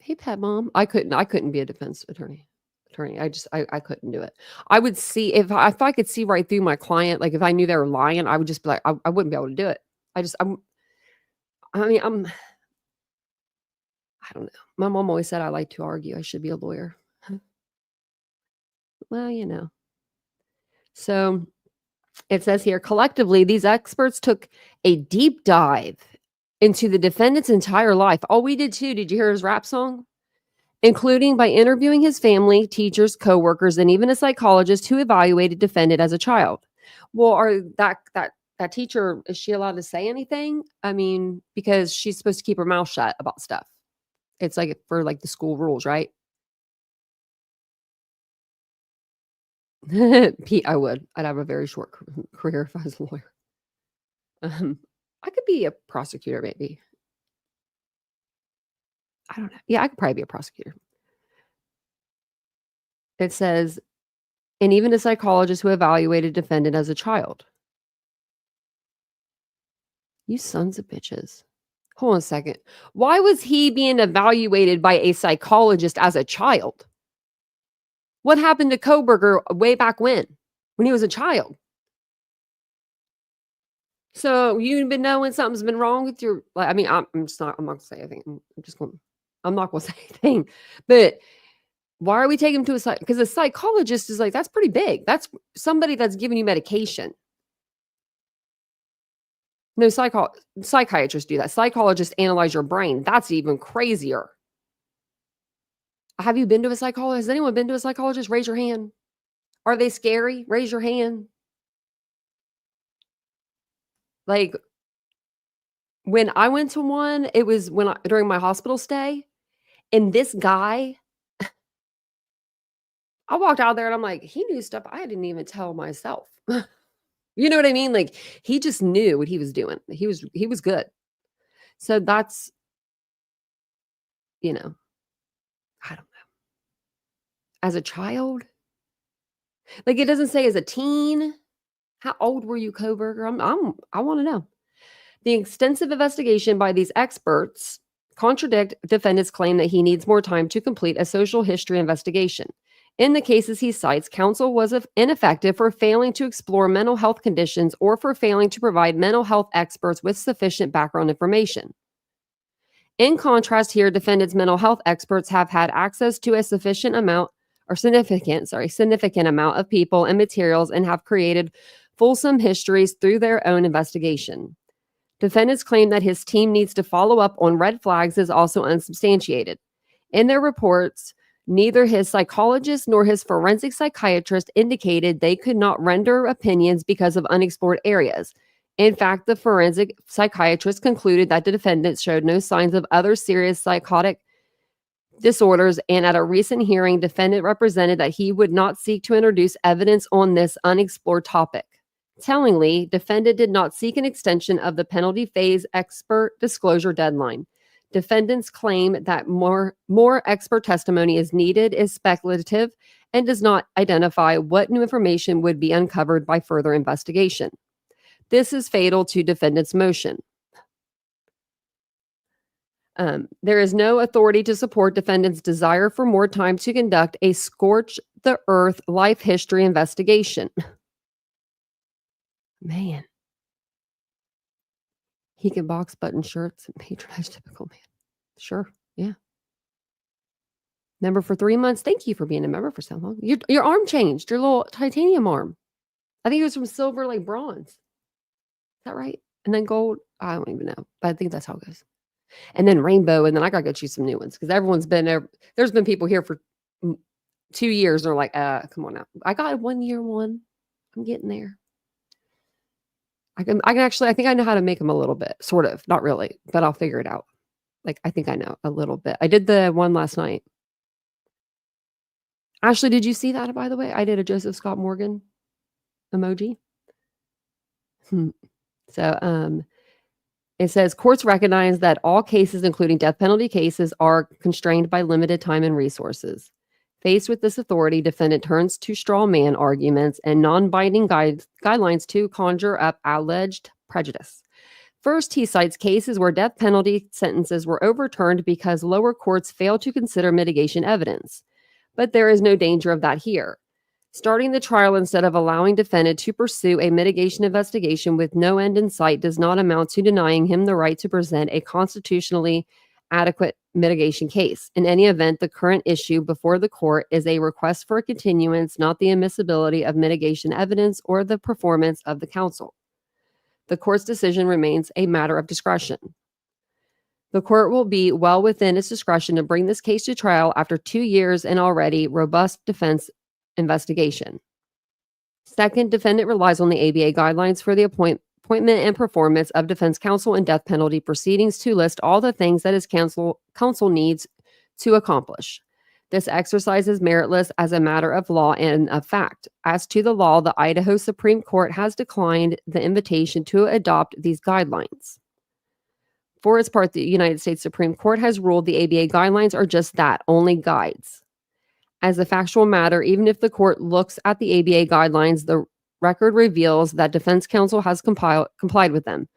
Hey, Pet Mom. I couldn't be a defense attorney. I couldn't do it. I would see if I could see right through my client, like if I knew they were lying, I would just be like, I wouldn't be able to do it. I don't know. My mom always said I like to argue. I should be a lawyer. Well, So it says here, collectively, these experts took a deep dive into the defendant's entire life. Oh, we did too. Did you hear his rap song? Including by interviewing his family, teachers, coworkers, and even a psychologist who evaluated defendant as a child. Well, that teacher, is she allowed to say anything? I mean, because she's supposed to keep her mouth shut about stuff. It's like for like the school rules, right? Pete, I would. I'd have a very short career if I was a lawyer. I could be a prosecutor, maybe. I don't know. Yeah, I could probably be a prosecutor. It says, and even a psychologist who evaluated defendant as a child. You sons of bitches. Hold on a second. Why was he being evaluated by a psychologist as a child? What happened to Koberger way back when he was a child? So you've been knowing something's been wrong with your, I'm not going to say anything. I'm not going to say anything. But why are we taking him to a psych? Because a psychologist is like, that's pretty big. That's somebody that's giving you medication. No, psychiatrists do that. Psychologists analyze your brain. That's even crazier. Have you been to a psychologist? Has anyone been to a psychologist? Raise your hand. Are they scary? Raise your hand. Like, when I went to one, it was during my hospital stay, and this guy, I walked out there and I'm like, he knew stuff I didn't even tell myself. You know what I mean? Like, he just knew what he was doing. He was good. So that's, I don't know. As a child, like, it doesn't say as a teen. How old were you, Coburger? I want to know. The extensive investigation by these experts contradict defendant's claim that he needs more time to complete a social history investigation. In the cases he cites, counsel was ineffective for failing to explore mental health conditions or for failing to provide mental health experts with sufficient background information. In contrast here, defendant's mental health experts have had access to a significant amount of people and materials and have created fulsome histories through their own investigation. Defendants claim that his team needs to follow up on red flags is also unsubstantiated. In their reports, neither his psychologist nor his forensic psychiatrist indicated they could not render opinions because of unexplored areas. In fact, the forensic psychiatrist concluded that the defendant showed no signs of other serious psychotic disorders, and at a recent hearing, defendant represented that he would not seek to introduce evidence on this unexplored topic. Tellingly, defendant did not seek an extension of the penalty phase expert disclosure deadline. Defendant's claim that more expert testimony is needed is speculative and does not identify what new information would be uncovered by further investigation. This is fatal to defendant's motion. There is no authority to support defendant's desire for more time to conduct a scorch-the-earth life history investigation. Man. He can box button shirts and patronize typical man. Sure, yeah. Member for 3 months. Thank you for being a member for so long. Your arm changed, your little titanium arm. I think it was from silver, like bronze. Is that right? And then gold. I don't even know, but I think that's how it goes. And then rainbow, and then I gotta get you some new ones because everyone's been there. There's been people here for 2 years. They're like, come on now. I got a 1 year one. I'm getting there. I can actually, I think I know how to make them a little bit, sort of, not really, but I'll figure it out. Like, I think I know a little bit. I did the one last night. Ashley, did you see that, by the way? I did a Joseph Scott Morgan emoji. So, it says, courts recognize that all cases, including death penalty cases, are constrained by limited time and resources. Faced with this authority, defendant turns to straw man arguments and non-binding guidelines to conjure up alleged prejudice. First, he cites cases where death penalty sentences were overturned because lower courts failed to consider mitigation evidence. But there is no danger of that here. Starting the trial instead of allowing defendant to pursue a mitigation investigation with no end in sight does not amount to denying him the right to present a constitutionally adequate mitigation case. In any event, the current issue before the court is a request for a continuance, not the admissibility of mitigation evidence or the performance of the counsel. The court's decision remains a matter of discretion. The court will be well within its discretion to bring this case to trial after 2 years and already robust defense investigation. Second, defendant relies on the ABA guidelines for the appointment and performance of defense counsel in death penalty proceedings to list all the things that his counsel needs to accomplish. This exercise is meritless as a matter of law and of fact. As to the law, the Idaho Supreme Court has declined the invitation to adopt these guidelines. For its part, the United States Supreme Court has ruled the ABA guidelines are just that, only guides. As a factual matter, even if the court looks at the ABA guidelines, the record reveals that defense counsel has complied with them.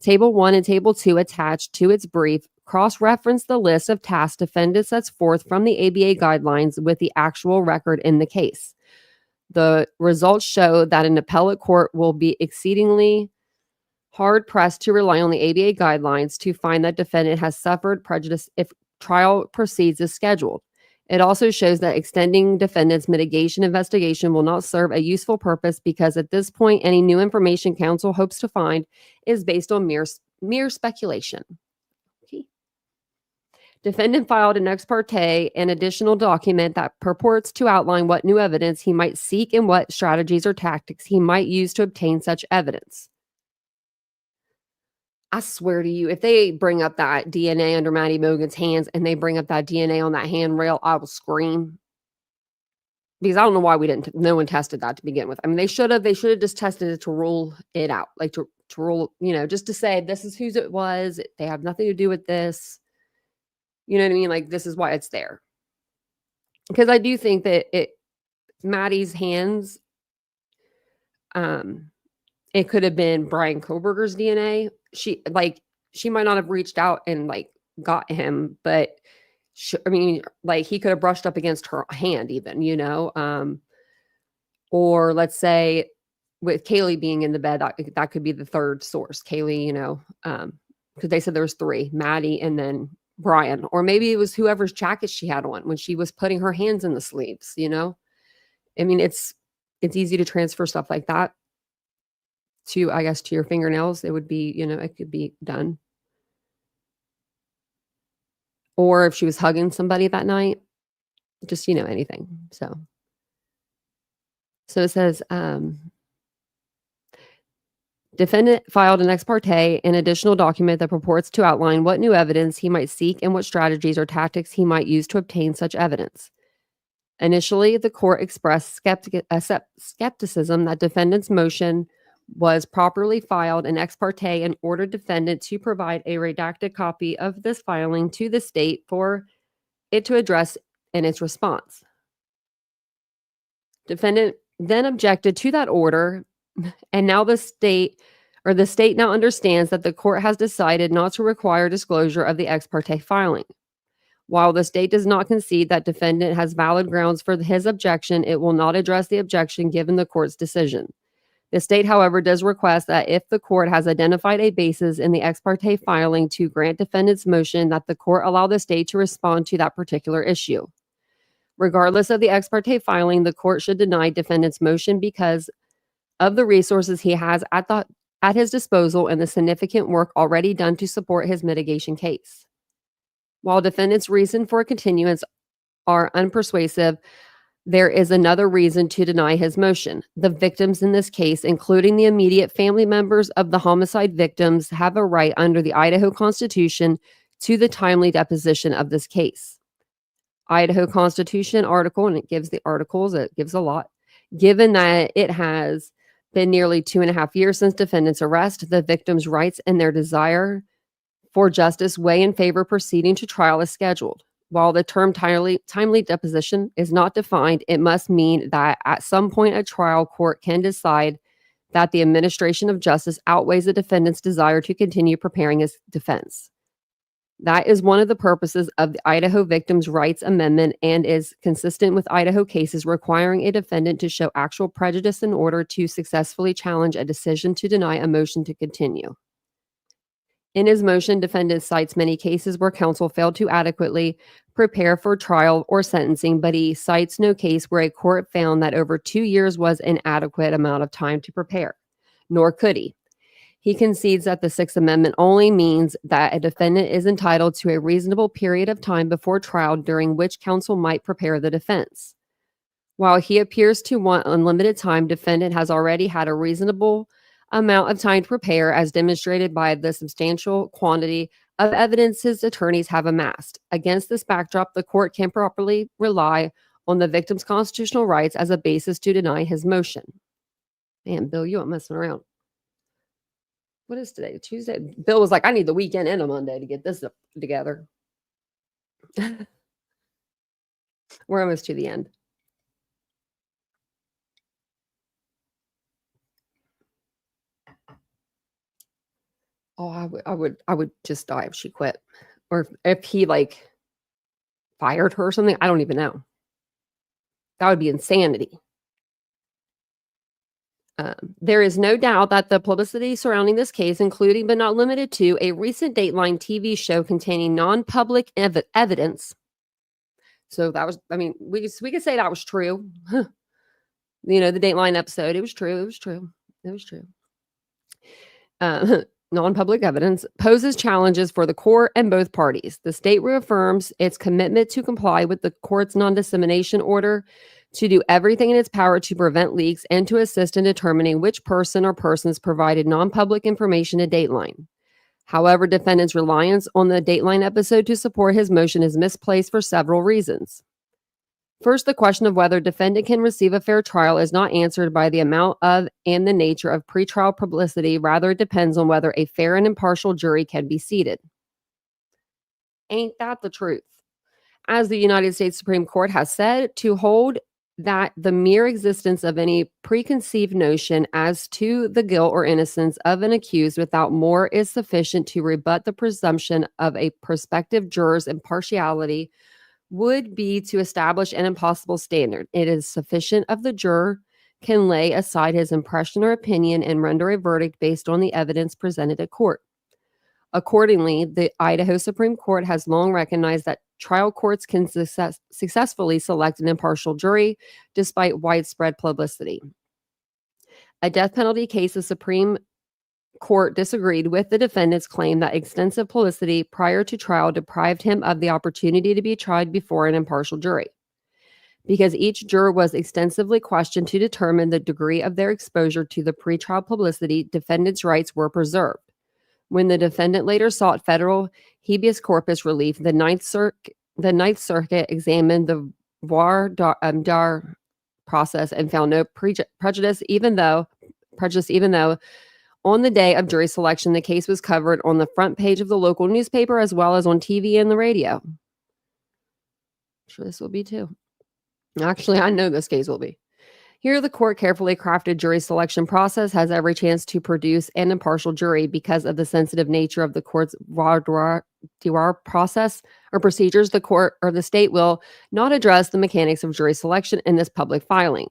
Table 1 and Table 2 attached to its brief cross-reference the list of tasks defendant sets forth from the ABA guidelines with the actual record in the case. The results show that an appellate court will be exceedingly hard-pressed to rely on the ABA guidelines to find that defendant has suffered prejudice if trial proceeds as scheduled. It also shows that extending defendant's mitigation investigation will not serve a useful purpose because at this point, any new information counsel hopes to find is based on mere speculation. Okay. Defendant filed an ex parte, an additional document that purports to outline what new evidence he might seek and what strategies or tactics he might use to obtain such evidence. I swear to you, if they bring up that DNA under Maddie Mogan's hands and they bring up that DNA on that handrail, I will scream. Because I don't know why no one tested that to begin with. I mean, they should have just tested it to rule it out. Like to rule, just to say, this is whose it was. They have nothing to do with this. You know what I mean? Like, this is why it's there. Because I do think that Maddie's hands, it could have been Brian Koberger's DNA. She might not have reached out and got him, but he could have brushed up against her hand even, or let's say with Kaylee being in the bed, that could be the third source. Kaylee, because they said there was 3, Maddie and then Brian, or maybe it was whoever's jacket she had on when she was putting her hands in the sleeves, I mean, it's easy to transfer stuff like that to your fingernails. It would be, it could be done. Or if she was hugging somebody that night, just, anything. So it says, defendant filed an ex parte, an additional document that purports to outline what new evidence he might seek and what strategies or tactics he might use to obtain such evidence. Initially, the court expressed skepticism that defendant's motion was properly filed in ex parte and ordered defendant to provide a redacted copy of this filing to the state for it to address in its response. Defendant then objected to that order, and now the state now understands that the court has decided not to require disclosure of the ex parte filing. While the state does not concede that defendant has valid grounds for his objection, it will not address the objection given the court's decision. The state, however, does request that if the court has identified a basis in the ex parte filing to grant defendant's motion, that the court allow the state to respond to that particular issue. Regardless of the ex parte filing, the court should deny defendant's motion because of the resources he has at his disposal and the significant work already done to support his mitigation case. While defendant's reason for continuance are unpersuasive, there is another reason to deny his motion. The victims in this case, including the immediate family members of the homicide victims, have a right under the Idaho Constitution to the timely deposition of this case. Idaho Constitution article, and it gives the articles, it gives a lot. Given that it has been nearly 2.5 years since defendant's arrest, the victims' rights and their desire for justice weigh in favor proceeding to trial as scheduled. While the term timely deposition is not defined, it must mean that at some point a trial court can decide that the administration of justice outweighs the defendant's desire to continue preparing his defense. That is one of the purposes of the Idaho Victims' Rights Amendment and is consistent with Idaho cases requiring a defendant to show actual prejudice in order to successfully challenge a decision to deny a motion to continue. In his motion, defendant cites many cases where counsel failed to adequately prepare for trial or sentencing, but he cites no case where a court found that over 2 years was an adequate amount of time to prepare, nor could he. He concedes that the Sixth Amendment only means that a defendant is entitled to a reasonable period of time before trial during which counsel might prepare the defense. While he appears to want unlimited time, defendant has already had a reasonable amount of time to prepare, as demonstrated by the substantial quantity of evidence his attorneys have amassed. Against this backdrop, the court can properly rely on the victim's constitutional rights as a basis to deny his motion. Man, Bill, you aren't messing around. What is today? Tuesday? Bill was like, I need the weekend and a Monday to get this together. We're almost to the end. Oh, I would just die if she quit, or if he fired her or something. I don't even know. That would be insanity. There is no doubt that the publicity surrounding this case, including but not limited to a recent Dateline TV show containing non-public evidence So that was, I mean, we could say that was true. You know, the Dateline episode, it was true. It was true. It was true. Non-public evidence poses challenges for the court and both parties. The state reaffirms its commitment to comply with the court's non-dissemination order, to do everything in its power to prevent leaks, and to assist in determining which person or persons provided non-public information to Dateline. However, defendant's reliance on the Dateline episode to support his motion is misplaced for several reasons. First, the question of whether defendant can receive a fair trial is not answered by the amount of and the nature of pretrial publicity. Rather, it depends on whether a fair and impartial jury can be seated. Ain't that the truth? As the United States Supreme Court has said, to hold that the mere existence of any preconceived notion as to the guilt or innocence of an accused without more is sufficient to rebut the presumption of a prospective juror's impartiality would be to establish an impossible standard. It is sufficient if the juror can lay aside his impression or opinion and render a verdict based on the evidence presented at court. Accordingly, the Idaho Supreme Court has long recognized that trial courts can successfully select an impartial jury despite widespread publicity. A death penalty case, the Supreme Court disagreed with the defendant's claim that extensive publicity prior to trial deprived him of the opportunity to be tried before an impartial jury. Because each juror was extensively questioned to determine the degree of their exposure to the pretrial publicity, defendant's rights were preserved. When the defendant later sought federal habeas corpus relief, the Ninth Circuit examined the voir dire process and found no prejudice, even though on the day of jury selection, the case was covered on the front page of the local newspaper as well as on TV and the radio. I'm sure this will be too. Actually, I know this case will be. Here, the court carefully crafted jury selection process has every chance to produce an impartial jury because of the sensitive nature of the court's voir dire process or procedures. The court or the state will not address the mechanics of jury selection in this public filing.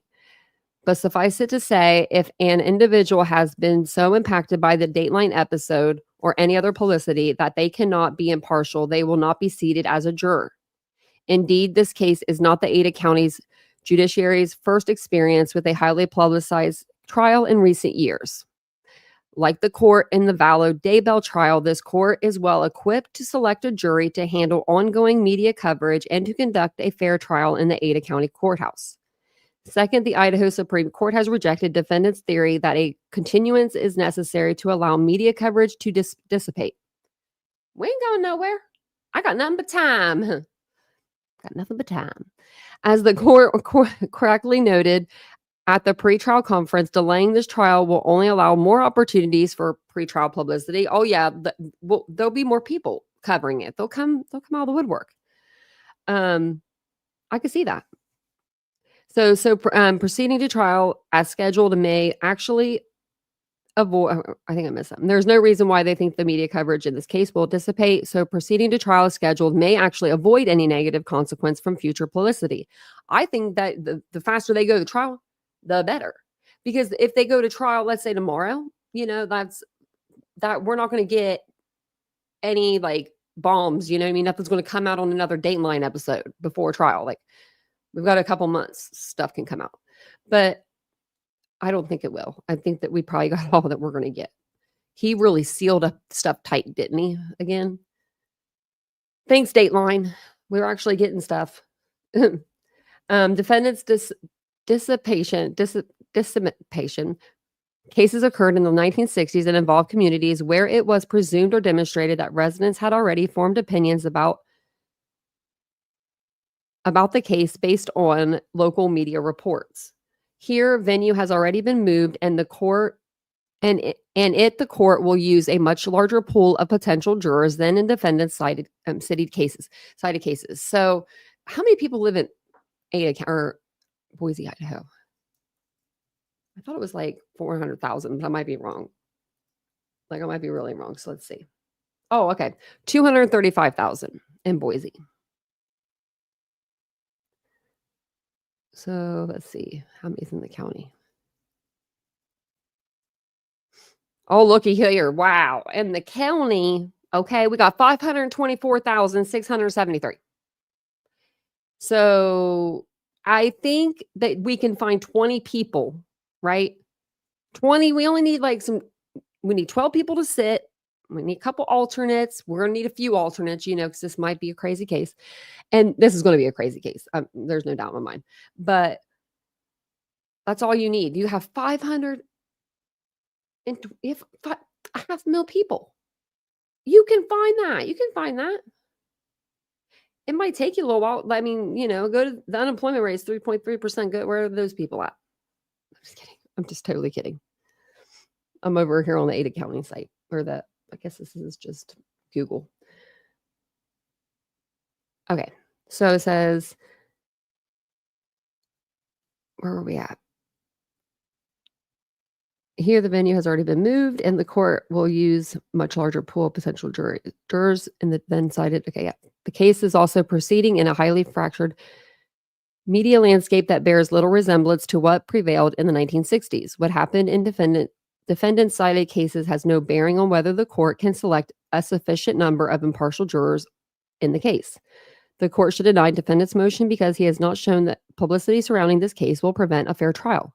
But suffice it to say, if an individual has been so impacted by the Dateline episode or any other publicity that they cannot be impartial, they will not be seated as a juror. Indeed, this case is not the Ada County's judiciary's first experience with a highly publicized trial in recent years. Like the court in the Vallow Daybell trial, this court is well equipped to select a jury to handle ongoing media coverage and to conduct a fair trial in the Ada County courthouse. Second, the Idaho Supreme Court has rejected defendants' theory that a continuance is necessary to allow media coverage to dissipate. We ain't going nowhere. I got nothing but time. Got nothing but time. As the court correctly noted at the pretrial conference, delaying this trial will only allow more opportunities for pretrial publicity. Oh yeah, there'll be more people covering it. They'll come out of the woodwork. I could see that. So proceeding to trial as scheduled may actually avoid, I think I missed something. There's no reason why they think the media coverage in this case will dissipate. So proceeding to trial as scheduled may actually avoid any negative consequence from future publicity. I think that the faster they go to trial, the better. Because if they go to trial, let's say tomorrow, you know, that we're not going to get any like bombs, you know what I mean? Nothing's going to come out on another Dateline episode before trial. Like, we've got a couple months, stuff can come out. But I don't think it will. I think that we probably got all that we're going to get. He really sealed up stuff tight, didn't he? Again. Thanks, Dateline. We're actually getting stuff. Defendants' dissipation cases occurred in the 1960s and involved communities where it was presumed or demonstrated that residents had already formed opinions about the case based on local media reports. Here, venue has already been moved, and the court will use a much larger pool of potential jurors than in defendants cited cases. So, how many people live in Boise, Idaho? I thought it was like 400,000, but I might be wrong. Like, I might be really wrong. So let's see. Oh, okay, 235,000 in Boise. So let's see how many's in the county. Oh, looky here. Wow. In the county, okay, we got 524,673. So I think that we can find 20 people, right? 20, we only need we need 12 people to sit. We need a couple alternates. We're going to need a few alternates, because this might be a crazy case. And this is going to be a crazy case. There's no doubt in my mind. But that's all you need. You have 500 and if a 500,000 people. You can find that. You can find that. It might take you a little while. I mean, go to the unemployment rate is 3.3%. Good. Where are those people at? I'm just kidding. I'm just totally kidding. I'm over here on the Ada County site, or I guess this is just Google. Okay. So it says, where are we at? Here, the venue has already been moved, and the court will use much larger pool of potential jurors in the then cited. Okay, yeah. The case is also proceeding in a highly fractured media landscape that bears little resemblance to what prevailed in the 1960s. What happened in defendant cited cases has no bearing on whether the court can select a sufficient number of impartial jurors in the case. The court should deny defendant's motion because he has not shown that publicity surrounding this case will prevent a fair trial.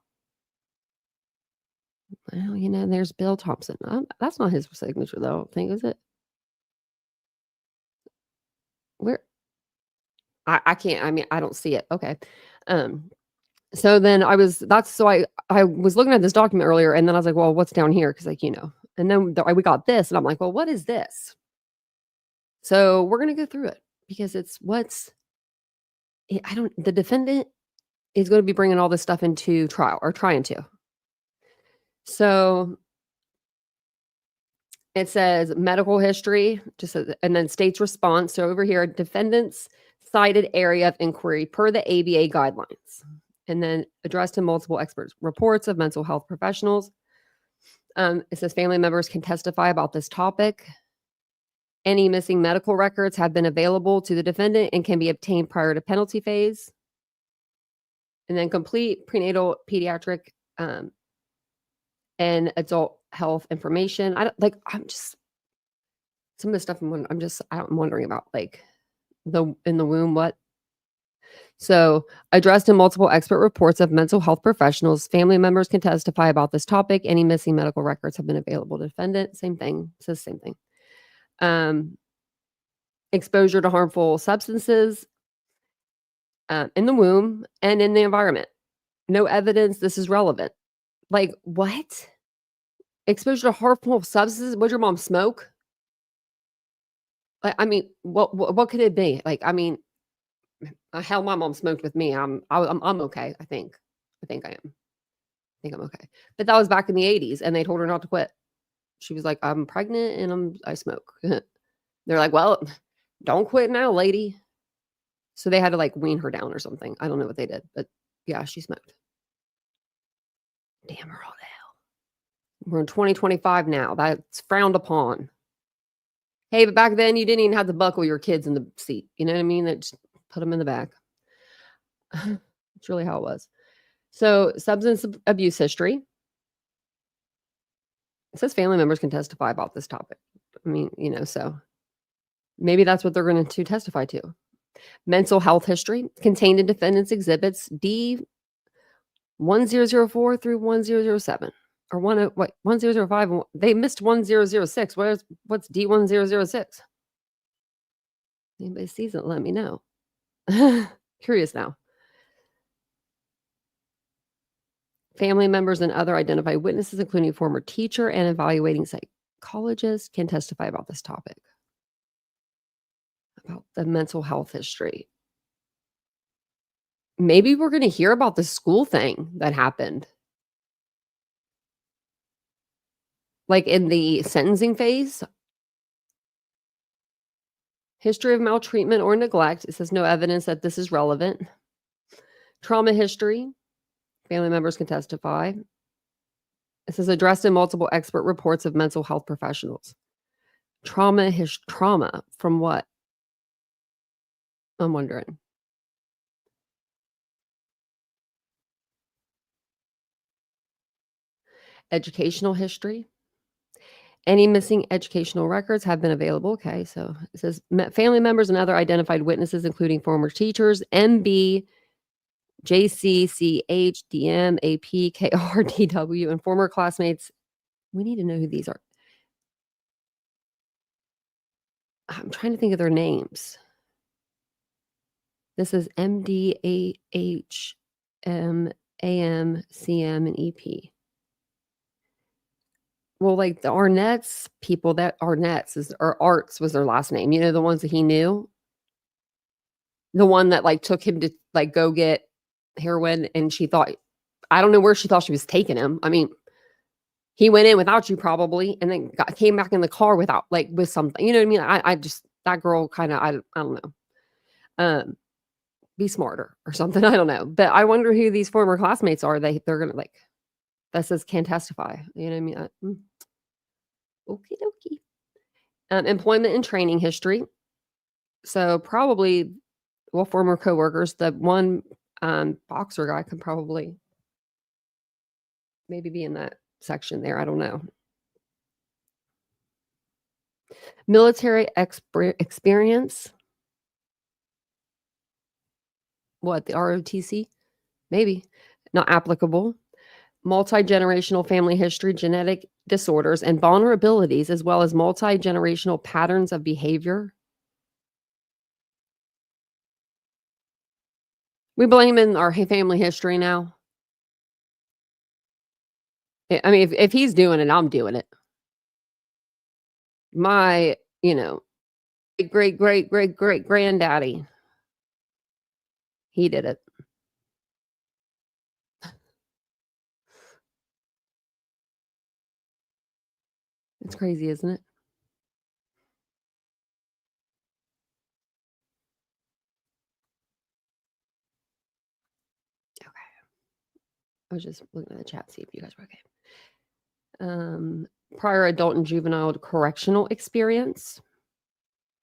Well, there's Bill Thompson. That's not his signature, though. I don't think, is it? Where? I can't. I mean, I don't see it. Okay. So then I was looking at this document earlier, and then I was like, well, what's down here? Because and then we got this, and I'm like, well, what is this? So we're gonna go through it because the defendant is going to be bringing all this stuff into trial, or trying to. So it says medical history, and then state's response. So over here, defendant's cited area of inquiry per the ABA guidelines, and then addressed to multiple experts, reports of mental health professionals. It says family members can testify about this topic. Any missing medical records have been available to the defendant and can be obtained prior to penalty phase. And then complete prenatal, pediatric, and adult health information. I'm just, some of the stuff I'm wondering about, like in the womb, what? So addressed in multiple expert reports of mental health professionals, family members can testify about this topic. Any missing medical records have been available to defendant. Same thing. It says same thing. Exposure to harmful substances in the womb and in the environment. No evidence this is relevant. Like, what? Exposure to harmful substances? Would your mom smoke? I mean, what could it be? Like, I mean, hell, my mom smoked with me. I'm okay. I think I am. I think I'm okay. But that was back in the 80s, and they told her not to quit. She was like, I'm pregnant and I smoke. They're like, well, don't quit now, lady. So they had to wean her down or something. I don't know what they did, but yeah, she smoked. Damn her all to hell. We're in 2025 now. That's frowned upon. Hey, but back then you didn't even have to buckle your kids in the seat. You know what I mean? They just put them in the back. That's really how it was. So substance abuse history. It says family members can testify about this topic. I mean, so maybe that's what they're going to testify to. Mental health history contained in defendant's exhibits D1004 through 1007. Or 1005. They missed 1006. What's D1006? Anybody sees it, let me know. Curious now. Family members and other identified witnesses, including former teacher and evaluating psychologist, can testify about this topic. About the mental health history. Maybe we're going to hear about the school thing that happened. Like in the sentencing phase. History of maltreatment or neglect. It says no evidence that this is relevant. Trauma history. Family members can testify. It says addressed in multiple expert reports of mental health professionals. Trauma from what? I'm wondering. Educational history. Any missing educational records have been available. Okay, so it says family members and other identified witnesses, including former teachers, MB, JC, CH, DM, AP, KR, DW, and former classmates. We need to know who these are. I'm trying to think of their names. This is MD, AH, AM, CM, and EP. Well, like the Arnett's people, that Arnett's or Arts was their last name. You know, the ones that he knew. The one that like took him to like go get heroin, and she thought, I don't know where she thought she was taking him. I mean, he went in without you probably, and then came back in the car without, like, with something. You know what I mean? I just, that girl kind of, I don't know. Be smarter or something. I don't know. But I wonder who these former classmates are. They're gonna, like, that says can testify. You know what I mean? Okie dokie. Employment and training history. So probably, well, former coworkers. The one boxer guy could probably maybe be in that section there. I don't know. Military experience. What, the ROTC? Maybe. Not applicable. Multi-generational family history, genetic disorders, and vulnerabilities, as well as multi-generational patterns of behavior. We blame in our family history now. I mean, if he's doing it, I'm doing it. My, great granddaddy, he did it. It's crazy, isn't it? Okay. I was just looking at the chat, see if you guys were okay. Prior adult and juvenile correctional experience.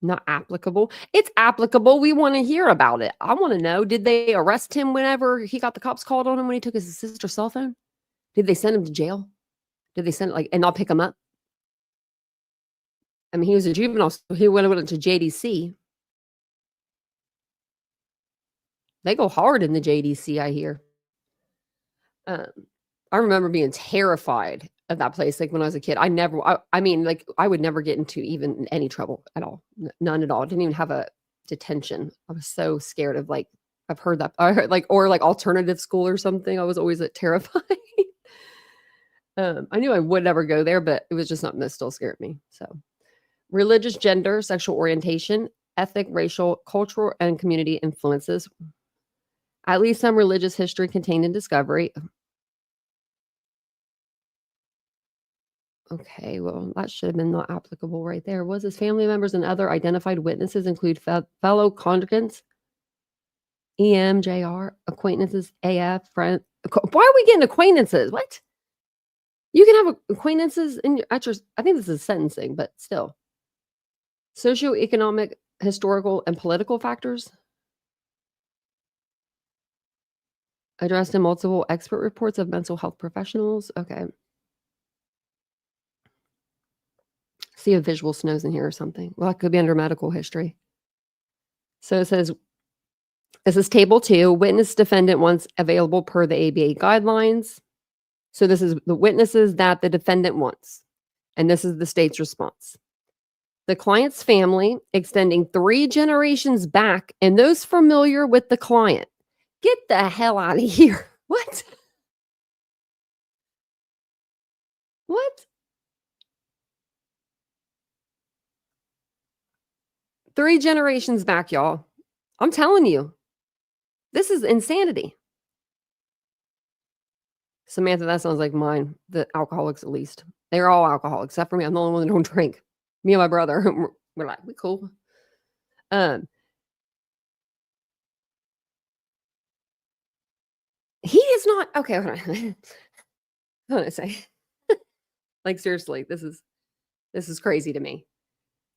Not applicable. It's applicable. We want to hear about it. I want to know, did they arrest him whenever he got the cops called on him when he took his sister's cell phone? Did they send him to jail? Did they send, like, and I'll pick him up? I mean, he was a juvenile, so he went to JDC. They go hard in the JDC, I hear. I remember being terrified of that place. Like when I was a kid, I mean, like I would never get into even any trouble at all. None at all. I didn't even have a detention. I was so scared of, like, I've heard that, or like alternative school or something. I was always terrified. I knew I would never go there, but it was just something that still scared me. So religious, gender, sexual orientation, ethnic, racial, cultural, and community influences. At least some religious history contained in discovery. Okay, well, that should have been not applicable right there. Was his family members and other identified witnesses include fellow congregants, EMJR, acquaintances, AF, friend. Why are we getting acquaintances? What? You can have acquaintances at your, I think this is sentencing, but still. Socioeconomic, historical, and political factors. Addressed in multiple expert reports of mental health professionals. Okay. See if visual snows in here or something. Well, it could be under medical history. So it says, this is table 2, witness defendant wants available per the ABA guidelines. So this is the witnesses that the defendant wants. And this is the state's response. The client's family extending 3 generations back and those familiar with the client. Get the hell out of here. What? What? 3 generations back, y'all. I'm telling you. This is insanity. Samantha, that sounds like mine. The alcoholics, at least. They're all alcoholics, except for me. I'm the only one that don't drink. Me and my brother, we're like, we cool. He is not, okay, hold on. I want to say, like, seriously, this is crazy to me.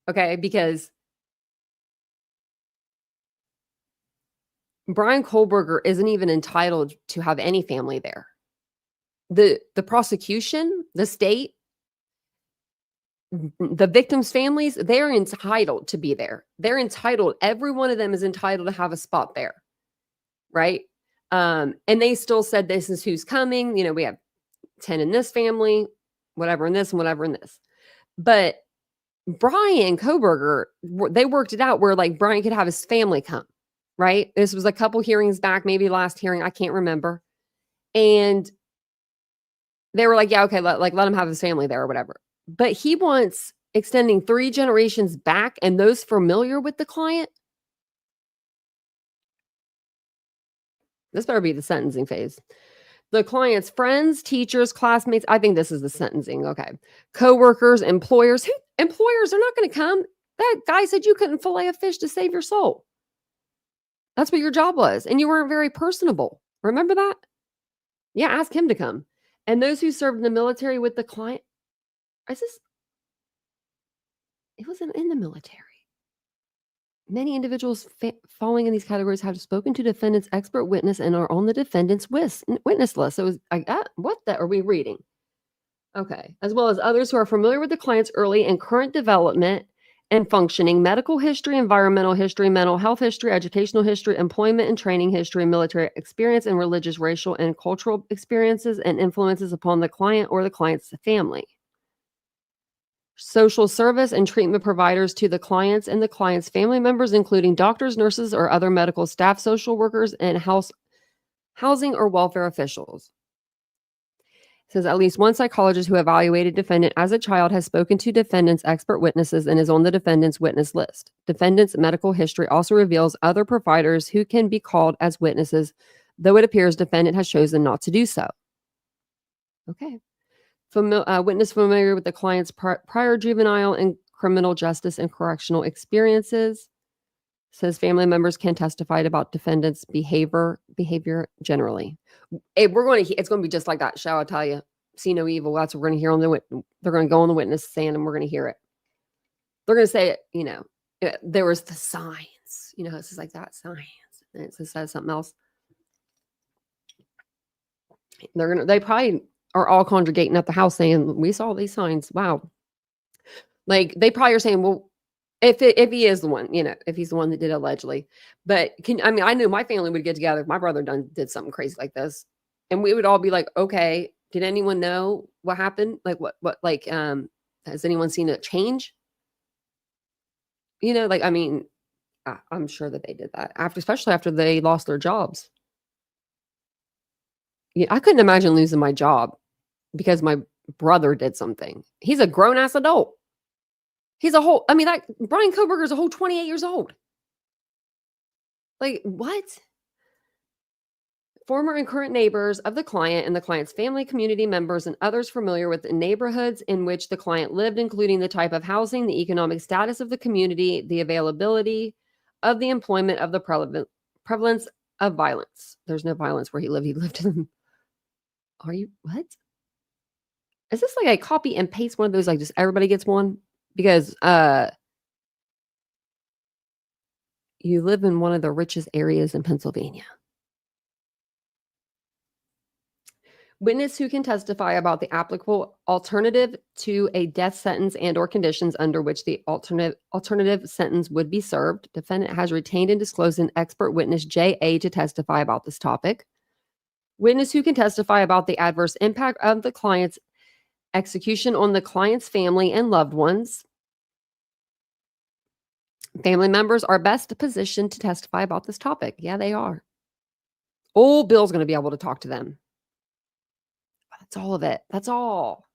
Okay, because Brian Kohlberger isn't even entitled to have any family there. The prosecution, the state, the victims' families, they're entitled to be there. They're entitled. Every one of them is entitled to have a spot there. Right. And they still said, this is who's coming. You know, we have 10 in this family, whatever in this and whatever in this. But Brian Koberger, they worked it out where like Brian could have his family come. Right. This was a couple hearings back, maybe last hearing. I can't remember. And they were like, yeah, okay, let him have his family there or whatever. But he wants extending 3 generations back and those familiar with the client. This better be the sentencing phase. The client's friends, teachers, classmates. I think this is the sentencing. Okay. Coworkers, employers. Employers are not going to come. That guy said you couldn't fillet a fish to save your soul. That's what your job was. And you weren't very personable. Remember that? Yeah, ask him to come. And those who served in the military with the client. It wasn't in the military. Many individuals falling in these categories have spoken to defendant's expert witness and are on the defendant's witness list. So what are we reading? Okay. As well as others who are familiar with the client's early and current development and functioning, medical history, environmental history, mental health history, educational history, employment and training history, military experience, and religious, racial, and cultural experiences and influences upon the client or the client's family. Social service and treatment providers to the clients and the client's family members, including doctors, nurses, or other medical staff, social workers, and housing or welfare officials. It says at least one psychologist who evaluated defendant as a child has spoken to defendant's expert witnesses and is on the defendant's witness list. Defendant's medical history also reveals other providers who can be called as witnesses, though it appears defendant has chosen not to do so. Okay. Witness familiar with the client's prior juvenile and criminal justice and correctional experiences. Says family members can testify about defendant's behavior generally. It's going to be just like that. Shall I tell you? See no evil. That's what we're going to hear on they're going to go on the witness stand and we're going to hear it. They're going to say, there was the signs. It's like that science. And it says something else. They probably are all congregating at the house saying, we saw these signs. Wow. Like they probably are saying, well, if he is the one, if he's the one that did allegedly, but I knew my family would get together if my brother did something crazy like this, and we would all be like, okay, did anyone know what happened? Like what, has anyone seen a change? I'm sure that they did that especially after they lost their jobs. I couldn't imagine losing my job because my brother did something. He's a grown-ass adult. He's that Brian Koberger is a whole 28 years old. Like, what? Former and current neighbors of the client and the client's family, community members, and others familiar with the neighborhoods in which the client lived, including the type of housing, the economic status of the community, the availability of the employment of the prevalence of violence. There's no violence where he lived. He lived in... What? Is this like a copy and paste one of those, like just everybody gets one? Because you live in one of the richest areas in Pennsylvania. Witness who can testify about the applicable alternative to a death sentence and or conditions under which the alternative sentence would be served. Defendant has retained and disclosed an expert witness, J.A., to testify about this topic. Witness who can testify about the adverse impact of the client's execution on the client's family and loved ones. Family members are best positioned to testify about this topic. Yeah, they are. Old Bill's going to be able to talk to them. That's all of it. That's all.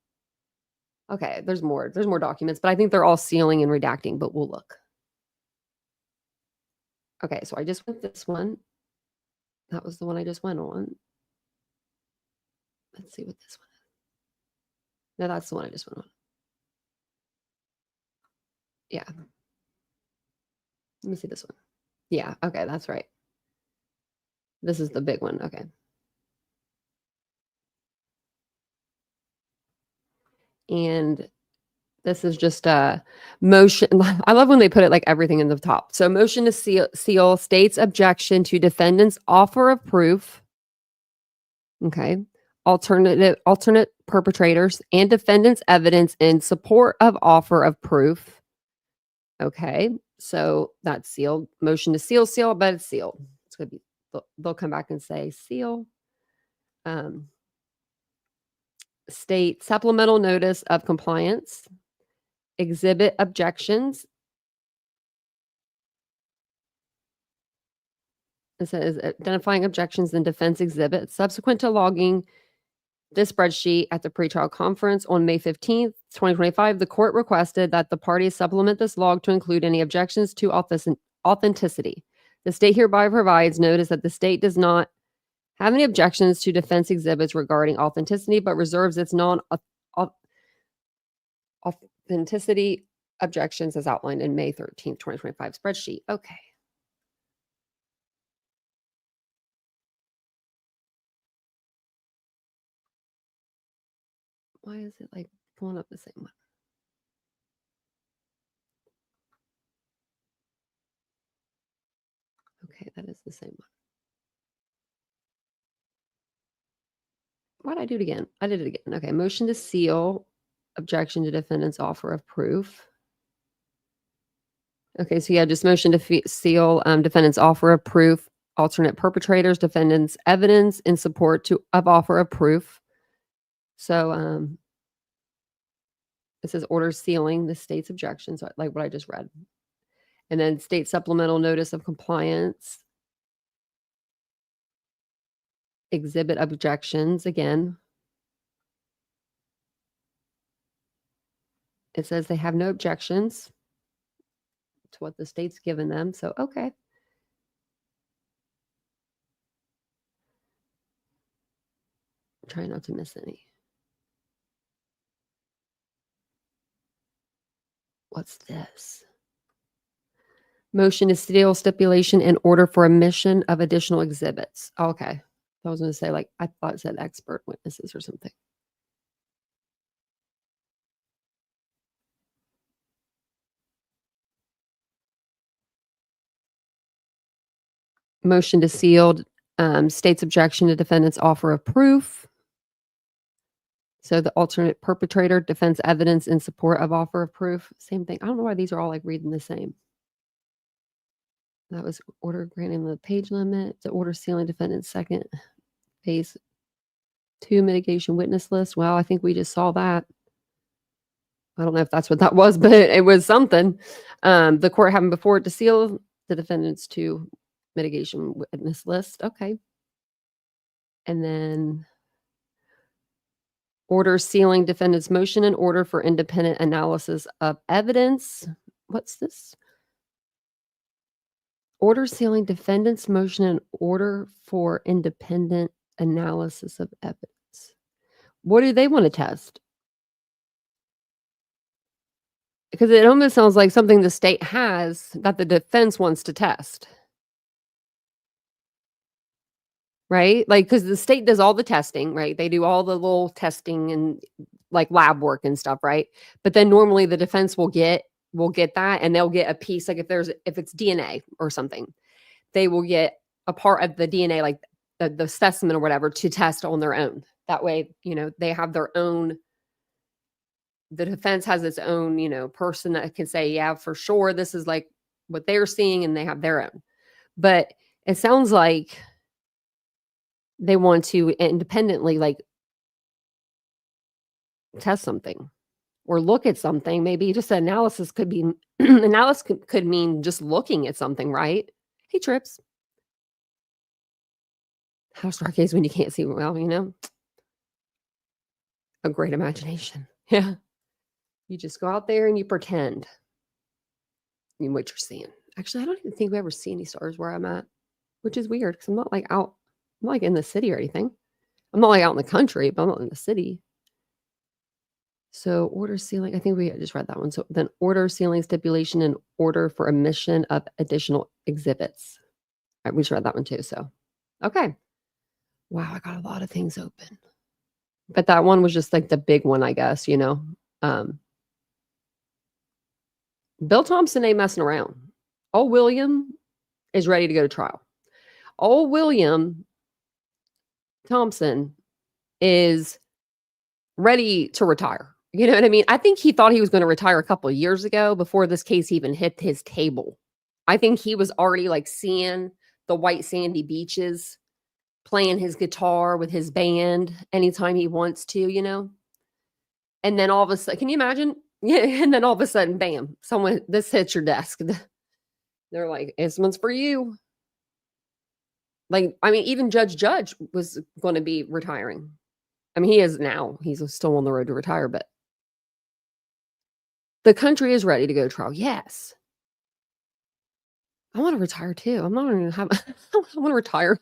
Okay, there's more. There's more documents, but I think they're all sealing and redacting, but we'll look. Okay, so I just went this one. That was the one I just went on. Let's see what this one is. No, that's the one I just went on. Yeah. Let me see this one. Yeah, okay, that's right. This is the big one. Okay. And this is just a motion. I love when they put it like everything in the top. So motion to seal state's objection to defendant's offer of proof. Okay. Alternate perpetrators and defendants' evidence in support of offer of proof. Okay, so that's sealed. Motion to seal, but it's sealed. It's going to be, they'll come back and say seal. State supplemental notice of compliance. Exhibit objections. It says identifying objections in defense exhibit. Subsequent to logging this spreadsheet at the pretrial conference on May 15th, 2025, the court requested that the parties supplement this log to include any objections to authenticity. The state hereby provides notice that the state does not have any objections to defense exhibits regarding authenticity, but reserves its non-authenticity objections as outlined in May 13th, 2025 spreadsheet. Okay. Why is it like pulling up the same one? Okay, that is the same one. Why did I do it again? I did it again. Okay, motion to seal, objection to defendant's offer of proof. Okay, so yeah, just motion to seal defendant's offer of proof, alternate perpetrators, defendant's evidence in support of offer of proof. So it says order sealing the state's objections, like what I just read. And then state supplemental notice of compliance. Exhibit objections again. It says they have no objections to what the state's given them. So, okay. Try not to miss any. What's this? Motion to seal stipulation in order for admission of additional exhibits. Okay. I was going to say, like, I thought it said expert witnesses or something. Motion to seal state's objection to defendant's offer of proof. So the alternate perpetrator, defense evidence in support of offer of proof. Same thing. I don't know why these are all like reading the same. That was order granting the page limit. The order sealing defendant's second phase 2 mitigation witness list. Well, I think we just saw that. I don't know if that's what that was, but it was something. The court having before it to seal the defendant's 2 mitigation witness list. Okay. And then order sealing defendant's motion in order for independent analysis of evidence. What's this? Order sealing defendant's motion in order for independent analysis of evidence. What do they want to test? Because it almost sounds like something the state has that the defense wants to test. Right? Like, because the state does all the testing, right? They do all the little testing and like lab work and stuff, right? But then normally the defense will get that and they'll get a piece, like if it's DNA or something, they will get a part of the DNA, like the specimen or whatever, to test on their own. That way, they have their own, the defense has its own, person that can say, yeah, for sure, this is like what they're seeing, and they have their own. But it sounds like they want to independently like test something or look at something. Maybe just analysis could be analysis could mean just looking at something, right? Hey, Trips. How dark is when you can't see well, a great imagination. Yeah. You just go out there and you pretend what you're seeing. Actually, I don't even think we ever see any stars where I'm at, which is weird because I'm not like out. I'm not like in the city or anything. I'm not like out in the country, but I'm not in the city. So order sealing, I think we just read that one. So then order sealing stipulation in order for admission of additional exhibits. All right, we just read that one too. So, okay. Wow, I got a lot of things open. But that one was just like the big one, I guess, Bill Thompson ain't messing around. Old William is ready to go to trial. Old William Thompson is ready to retire. You know what I mean? I think he thought he was going to retire a couple of years ago before this case even hit his table. I think he was already like seeing the white sandy beaches, playing his guitar with his band anytime he wants to, you know? And then all of a sudden, can you imagine? Yeah, and then all of a sudden, bam, this hits your desk. They're like, this one's for you. Like, I mean, even Judge was going to be retiring. I mean, he is now. He's still on the road to retire, but the country is ready to go to trial. Yes. I want to retire too. I'm not going to have, I want to retire.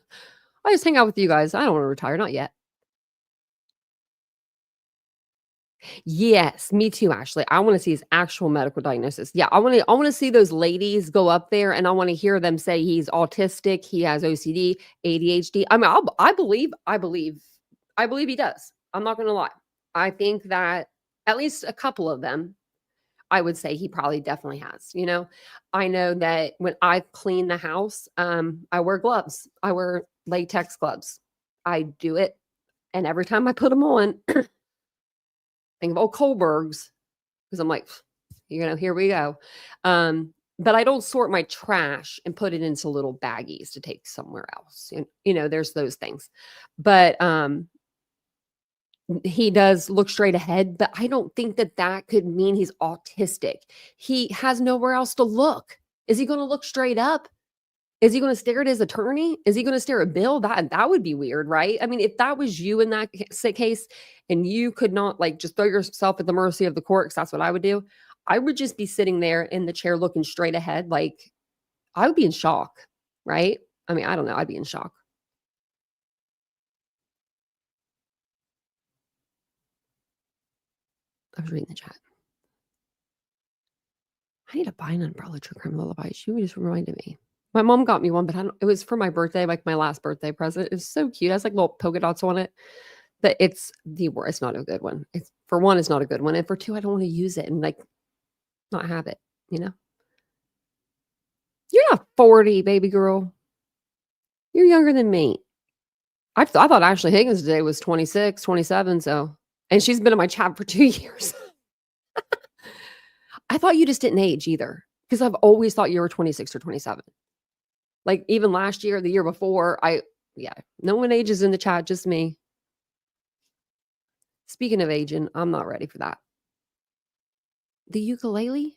I just hang out with you guys. I don't want to retire. Not yet. Yes, me too, Ashley. I want to see his actual medical diagnosis. Yeah, I want to see those ladies go up there and I want to hear them say he's autistic, he has OCD, ADHD. I mean, I believe he does. I'm not going to lie. I think that at least a couple of them, I would say he probably definitely has, you know. I know that when I clean the house, I wear gloves. I wear latex gloves. I do it, and every time I put them on, think of old Kohlbergs because I'm like, you know, here we go. But I don't sort my trash and put it into little baggies to take somewhere else. You know, there's those things. But he does look straight ahead, but I don't think that that could mean he's autistic. He has nowhere else to look. Is he going to look straight up? Is he going to stare at his attorney? Is he going to stare at Bill? That would be weird, right? I mean, if that was you in that case and you could not like just throw yourself at the mercy of the court, because that's what I would do. I would just be sitting there in the chair looking straight ahead. Like I would be in shock, right? I mean, I don't know. I'd be in shock. I was reading the chat. I need to buy an umbrella true crime lullaby. She just reminded me. My mom got me one, but it was for my birthday, like my last birthday present. It's so cute. It has like little polka dots on it. But it's the worst. It's not a good one. It's for one, it's not a good one. And for two, I don't want to use it and like not have it, you know? You're not 40, baby girl. You're younger than me. I thought Ashley Higgins today was 26, 27. So, and she's been in my chat for 2 years. I thought you just didn't age either because I've always thought you were 26 or 27. Like even last year, the year before, no one ages in the chat, just me. Speaking of aging, I'm not ready for that. The ukulele?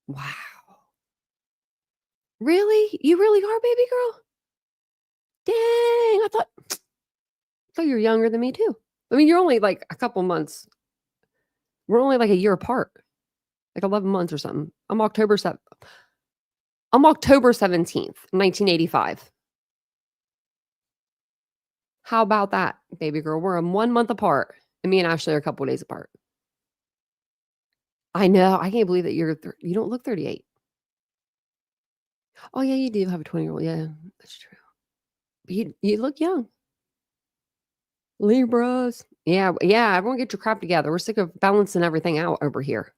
Wow. Really? You really are, baby girl? Dang, I thought you were younger than me too. I mean, you're only like a couple months. We're only like a year apart. Like 11 months or something. I'm October 17th, 1985. How about that, baby girl? We're 1 month apart. And me and Ashley are a couple of days apart. I know. I can't believe that you don't look 38. Oh, yeah, you do have a 20-year-old. Yeah, that's true. But you look young. Libras. Yeah, everyone get your crap together. We're sick of balancing everything out over here.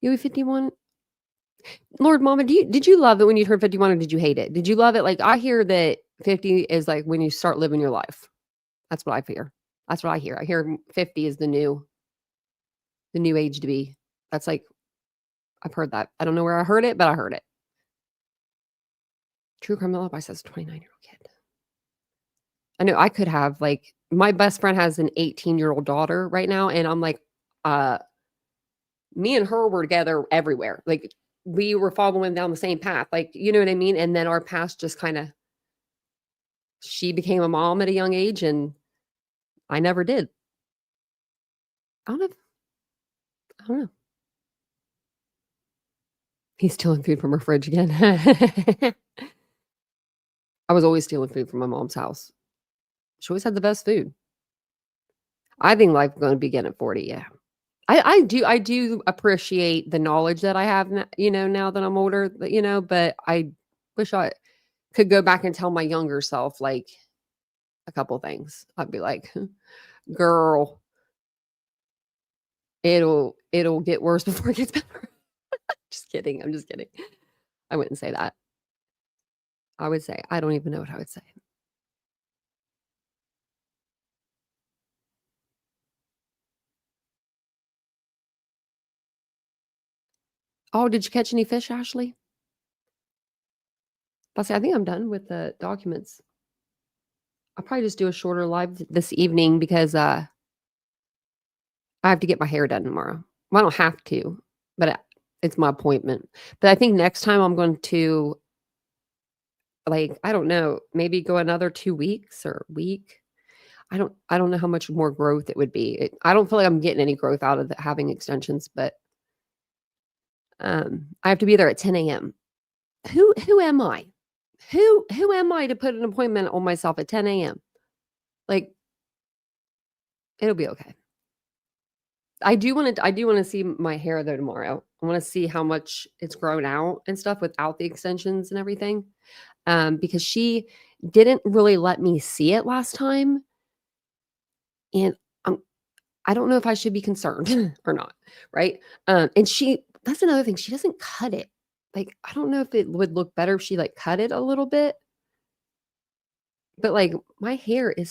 You 51? Lord Mama, did you love it when you turned 51 or did you hate it? Did you love it? Like I hear that 50 is like when you start living your life. That's what I hear. That's what I hear. I hear 50 is the new age to be. That's like I've heard that. I don't know where I heard it, but I heard it. True Crime Lullaby says 29-year-old kid. I know I could have like my best friend has an 18-year-old daughter right now, and I'm like, me and her were together everywhere. Like we were following down the same path. Like, you know what I mean? And then our paths just kind of she became a mom at a young age and I never did. I don't know. He's stealing food from her fridge again. I was always stealing food from my mom's house. She always had the best food. I think life is going to begin at 40. Yeah. I do appreciate the knowledge that I have, now that I'm older, but I wish I could go back and tell my younger self, like a couple things. I'd be like, girl, it'll get worse before it gets better. Just kidding. I'm just kidding. I wouldn't say that. I would say, I don't even know what I would say. Oh, did you catch any fish, Ashley? I think I'm done with the documents. I'll probably just do a shorter live this evening because I have to get my hair done tomorrow. Well, I don't have to, but it's my appointment. But I think next time I'm going to, like, I don't know, maybe go another 2 weeks or a week. I don't know how much more growth it would be. I don't feel like I'm getting any growth out of having extensions, but I have to be there at 10 a.m. Who am I? Who am I to put an appointment on myself at 10 a.m.? Like, it'll be okay. I do want to see my hair though tomorrow. I want to see how much it's grown out and stuff without the extensions and everything. Because she didn't really let me see it last time. And I don't know if I should be concerned or not, right? And that's another thing. She doesn't cut it. Like, I don't know if it would look better if she like cut it a little bit. But like my hair is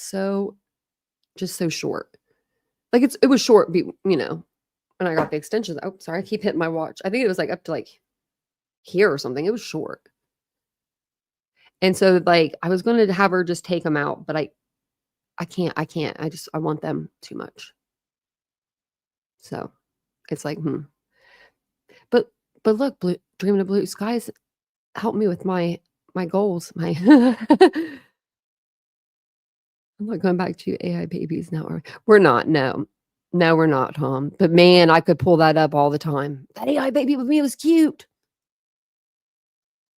just so short. Like it was short, when I got the extensions. Oh, sorry, I keep hitting my watch. I think it was like up to like here or something. It was short. And so like I was going to have her just take them out, but I can't. I want them too much. So it's like, But look, dreaming of blue skies help me with my goals. I'm not going back to AI babies now. We're not. No, we're not, Tom. But man, I could pull that up all the time. That AI baby with me was cute.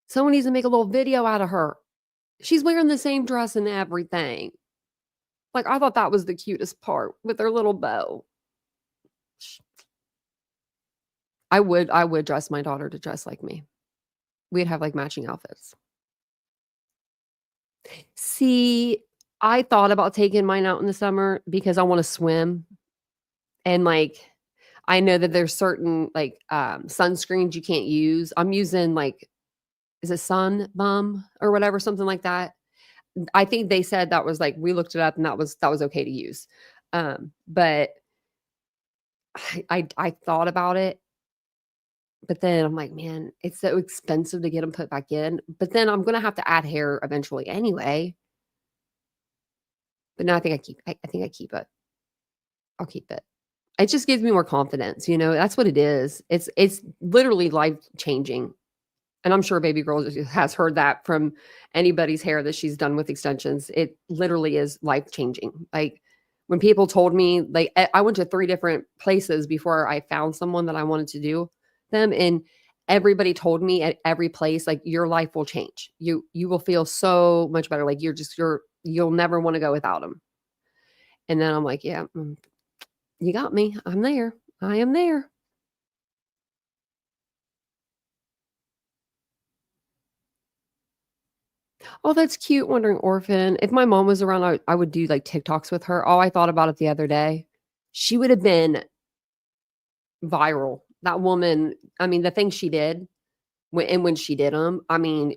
Someone needs to make a little video out of her. She's wearing the same dress and everything. Like, I thought that was the cutest part with her little bow. I would dress my daughter to dress like me. We'd have like matching outfits. See, I thought about taking mine out in the summer because I want to swim. And like, I know that there's certain like sunscreens you can't use. I'm using like, is it Sun Bum or whatever, something like that. I think they said that was like, we looked it up and that was okay to use. But I thought about it. But then I'm like, man, it's so expensive to get them put back in. But then I'm going to have to add hair eventually anyway. But no, I think I keep it. I'll keep it. It just gives me more confidence. That's what it is. It's literally life changing. And I'm sure baby girl has heard that from anybody's hair that she's done with extensions. It literally is life changing. Like when people told me, like I went to 3 different places before I found someone that I wanted to do them. And everybody told me at every place, like your life will change. You will feel so much better. Like you'll never want to go without them. And then I'm like, yeah, you got me. I'm there. I am there. Oh, that's cute. Wandering orphan. If my mom was around, I would do like TikToks with her. Oh, I thought about it the other day. She would have been viral. That woman, I mean, the things she did when she did them, I mean,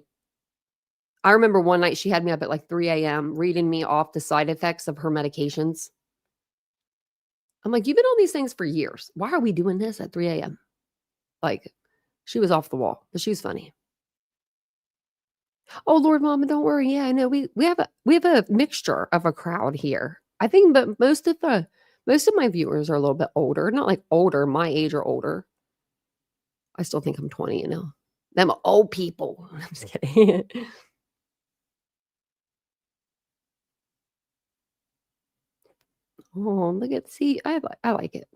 I remember one night she had me up at like 3 a.m. reading me off the side effects of her medications. I'm like, you've been on these things for years. Why are we doing this at 3 a.m.? Like, she was off the wall, but she was funny. Oh Lord, Mama, don't worry. Yeah, I know we have a mixture of a crowd here. I think, but most of my viewers are a little bit older. Not like older, my age or older. I still think I'm 20, Them old people. I'm just kidding. Oh, look at I like it.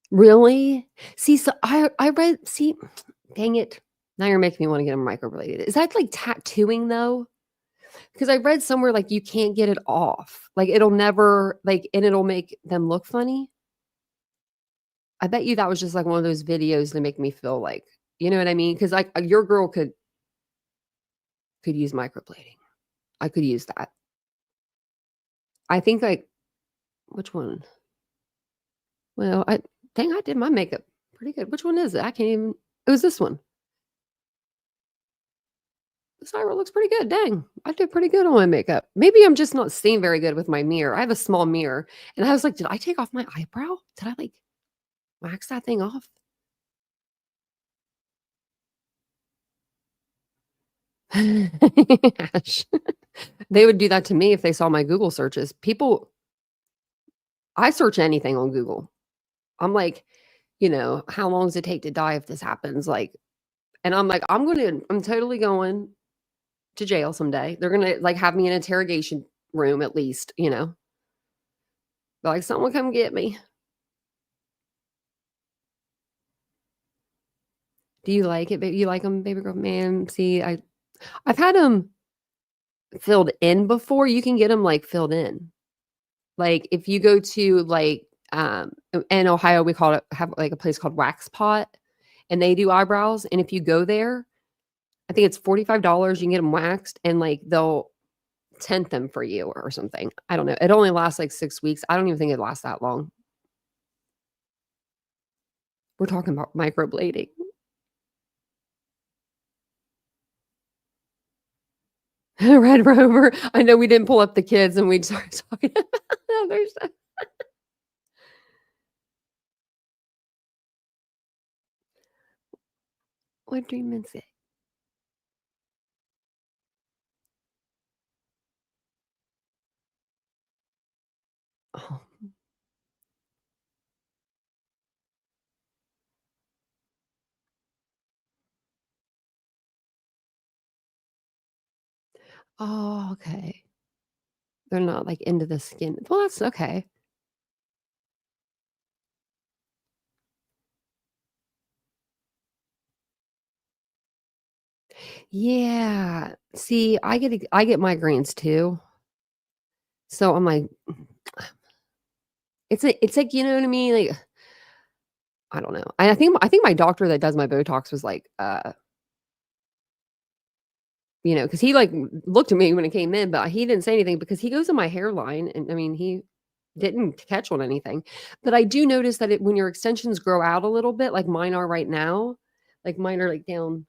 Really? See, so I read. See, dang it! Now you're making me want to get them microbladed. Is that like tattooing though? Because I read somewhere like you can't get it off. Like it'll never and it'll make them look funny. I bet you that was just like one of those videos to make me feel like, you know what I mean? Because like your girl could use microblading. I could use that. I think like which one? Well, I did my makeup pretty good. Which one is it? I can't even. It was this one. This eyebrow looks pretty good. Dang, I did pretty good on my makeup. Maybe I'm just not seeing very good with my mirror. I have a small mirror, and I was like, did I take off my eyebrow? Did I like wax that thing off? Ash. They would do that to me if they saw my Google searches. I search anything on Google. I'm like, how long does it take to die if this happens? Like, and I'm like, I'm totally going to jail someday. They're gonna like have me in an interrogation room at least, like someone come get me. Do you like it? You like them, baby girl? Man, see, I've had them filled in before. You can get them like filled in. Like if you go to like in Ohio, we have like a place called Wax Pot, and they do eyebrows. And if you go there, I think it's $45. You can get them waxed, and like they'll tint them for you or something. I don't know. It only lasts like 6 weeks. I don't even think it lasts that long. We're talking about microblading. Red Rover. I know we didn't pull up the kids and we started talking about other stuff. What dream is it? Oh. Oh, okay. They're not like into the skin. Well, that's okay. Yeah. See, I get migraines too. So I'm like, it's like, you know what I mean? Like, I don't know. I think my doctor that does my Botox was like, because he like looked at me when it came in, but he didn't say anything because he goes in my hairline, and I mean he didn't catch on anything. But I do notice that when your extensions grow out a little bit, like mine are right now, like mine are like down,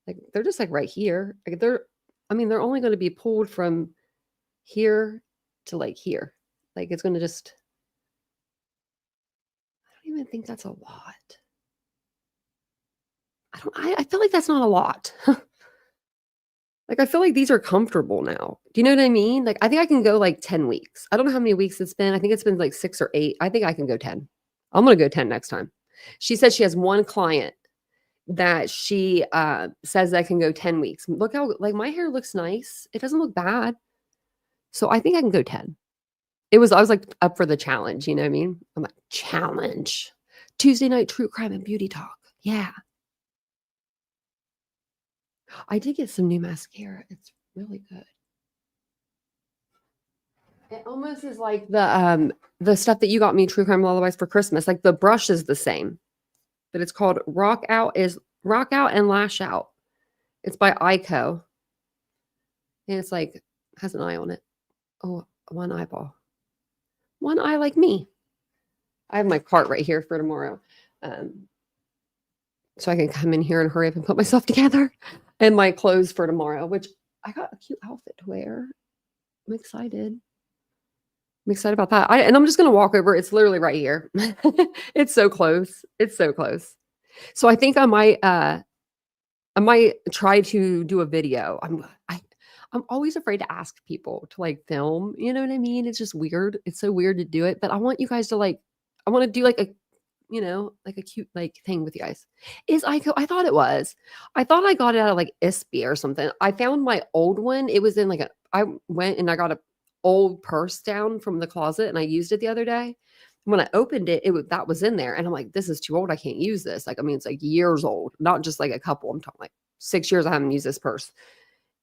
like they're just like right here. Like they're only going to be pulled from here to like here. Like it's going to just. I don't even think that's a lot. I feel like that's not a lot. Like, I feel like these are comfortable now. Do you know what I mean? Like, I think I can go like 10 weeks. I don't know how many weeks it's been. I think it's been like 6 or 8. I think I can go 10. I'm gonna go 10 next time. She said she has one client that she says that can go 10 weeks. Look how like my hair looks nice. It doesn't look bad. So I think I can go 10. I was like up for the challenge, you know what I mean? I'm like, challenge. Tuesday night true crime and beauty talk. Yeah. I did get some new mascara. It's really good. It almost is like the stuff that you got me True Crime Lullabies for Christmas. Like the brush is the same, but it's called Rock Out and Lash Out. It's by Ico. And it's like has an eye on it. Oh, one eyeball. One eye like me. I have my cart right here for tomorrow. So I can come in here and hurry up and put myself together. And my clothes for tomorrow, which I got a cute outfit to wear. I'm excited. I'm excited about that. And I'm just going to walk over. It's literally right here. It's so close. It's so close. So I think I might try to do a video. I'm always afraid to ask people to like film. You know what I mean? It's just weird. It's so weird to do it. But I want you guys to like. I want to do like a, like a cute like thing with you guys. I thought it was. I thought I got it out of like ISPI or something. I found my old one. It was in like I went and I got a old purse down from the closet and I used it the other day. When I opened it, that was in there. And I'm like, this is too old. I can't use this. Like, I mean, it's like years old, not just like a couple. I'm talking like 6 years I haven't used this purse.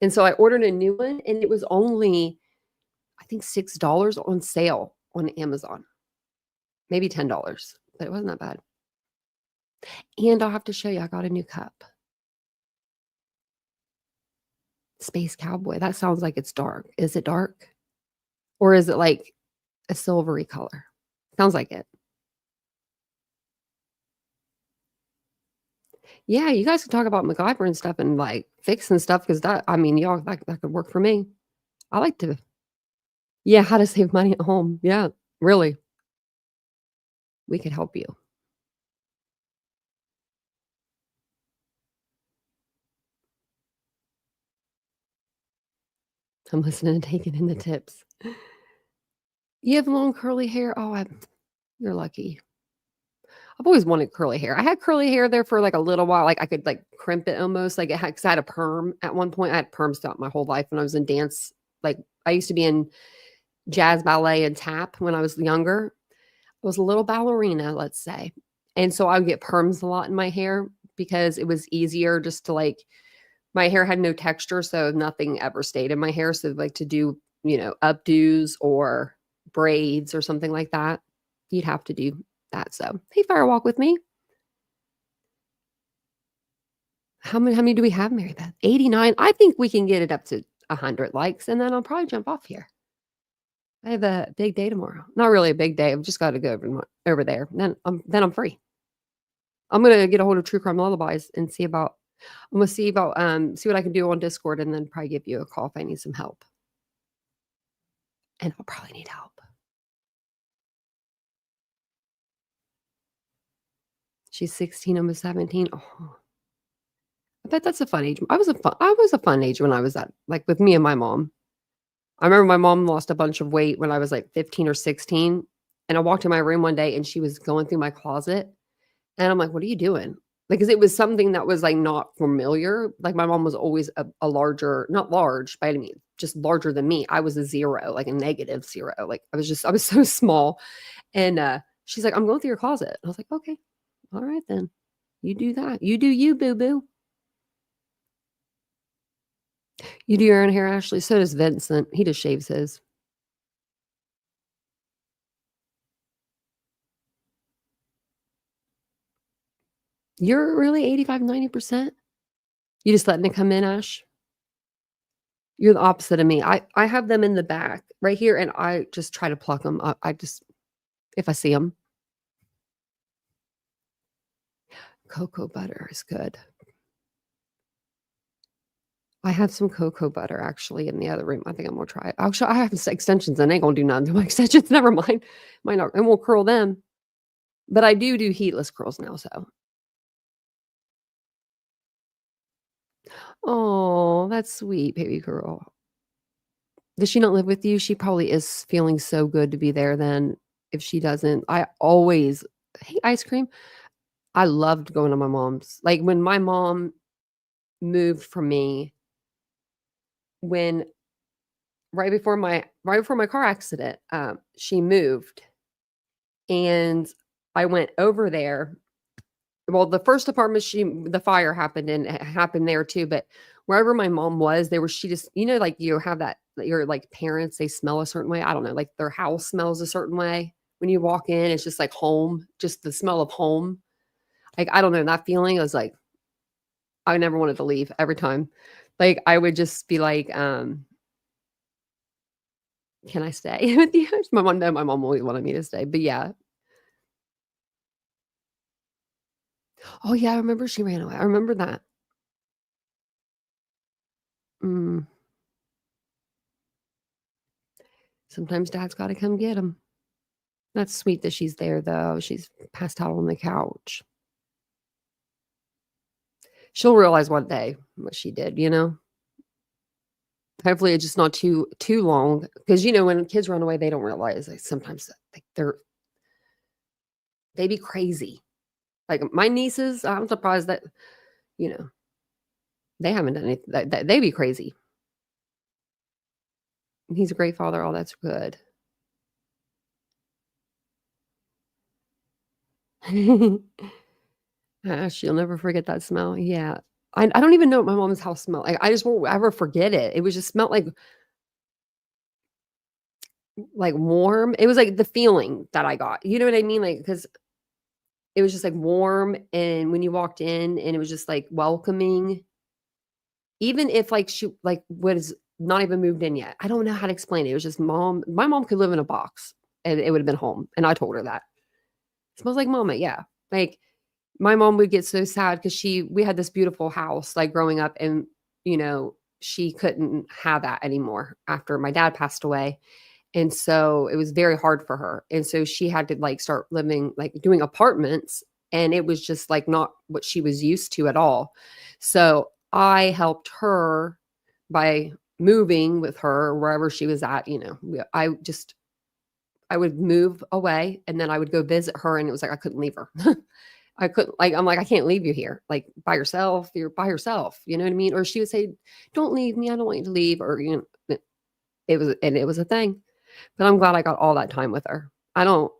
And so I ordered a new one and it was only, I think $6 on sale on Amazon. Maybe $10, but it wasn't that bad. And I'll have to show you, I got a new cup. Space Cowboy. That sounds like it's dark. Is it dark? Or is it like a silvery color? Sounds like it. Yeah, you guys can talk about MacGyver and stuff and like fixing stuff because y'all, that could work for me. I like to, yeah, how to save money at home. Yeah, really. We could help you. I'm listening and taking in the tips. You have long curly hair? Oh, you're lucky. I've always wanted curly hair. I had curly hair there for like a little while. Like I could like crimp it almost. Like it had, cause I had a perm at one point. I had perms throughout my whole life when I was in dance. Like I used to be in jazz, ballet, and tap when I was younger. I was a little ballerina, let's say. And so I would get perms a lot in my hair because it was easier just to like, my hair had no texture. So nothing ever stayed in my hair. So like to do, updos or braids or something like that, you'd have to do that. So, hey, Firewalk with me. How many do we have, Mary Beth? 89. I think we can get it up to 100 likes, and then I'll probably jump off here. I have a big day tomorrow. Not really a big day. I've just got to go over there. Then I'm free. I'm gonna get a hold of True Crime Lullabies and see what I can do on Discord, and then probably give you a call if I need some help. And I'll probably need help. She's 16, almost 17. Oh, I bet that's a fun age. I was a fun age when I was like with me and my mom. I remember my mom lost a bunch of weight when I was like 15 or 16. And I walked in my room one day and she was going through my closet. And I'm like, what are you doing? Because it was something that was like not familiar. Like my mom was always a larger, not large by any means, just larger than me. I was a zero, like a negative zero. Like I was so small. And she's like, I'm going through your closet. And I was like, okay, all right then. You do that. You do you, boo-boo. You do your own hair, Ashley? So does Vincent. He just shaves his. You're really 85, 90%? You just letting it come in, Ash? You're the opposite of me. I have them in the back right here, and I just try to pluck them. I just, if I see them. Cocoa butter is good. I have some cocoa butter actually in the other room. I think I'm gonna try it. Actually, I have extensions and they ain't gonna do nothing to my extensions. Never mind. Might not, and we'll curl them. But I do heatless curls now, so. Oh, that's sweet, baby girl. Does she not live with you? She probably is feeling so good to be there then. If she doesn't, hey, ice cream. I loved going to my mom's. Like when my mom moved from me, right before my car accident, she moved and I went over there. Well, the first apartment the fire happened in, it happened there too, but wherever my mom was, she just, like you have that, your like parents, they smell a certain way. I don't know, like their house smells a certain way. When you walk in, it's just like home, just the smell of home. Like, I don't know, that feeling was like, I never wanted to leave every time. Like, I would just be like, can I stay with you? My mom always wanted me to stay, but yeah. Oh yeah, I remember she ran away. I remember that. Sometimes dad's got to come get him. That's sweet that she's there though. She's passed out on the couch. She'll realize one day what she did, Hopefully it's just not too long. Because when kids run away, they don't realize sometimes they be crazy. Like my nieces, I'm surprised that, they haven't done anything. They be crazy. He's a great father. Oh, that's good. She'll never forget that smell. Yeah. I don't even know what my mom's house smelled like. I just won't ever forget it. It was just smelled like warm. It was like the feeling that I got. You know what I mean? Like, because it was just like warm, and when you walked in, and it was just like welcoming. Even if like she like was not even moved in yet. I don't know how to explain it. It was just mom. My mom could live in a box and it would have been home. And I told her that. It smells like mama. Yeah. Like my mom would get so sad because we had this beautiful house like growing up, and she couldn't have that anymore after my dad passed away. And so it was very hard for her. And so she had to like start living, like doing apartments, and it was just like not what she was used to at all. So I helped her by moving with her wherever she was at, I would move away and then I would go visit her and it was like I couldn't leave her. I couldn't I'm like, I can't leave you here, like by yourself. You're by yourself. You know what I mean? Or she would say, don't leave me. I don't want you to leave. Or, it was a thing. But I'm glad I got all that time with her. I don't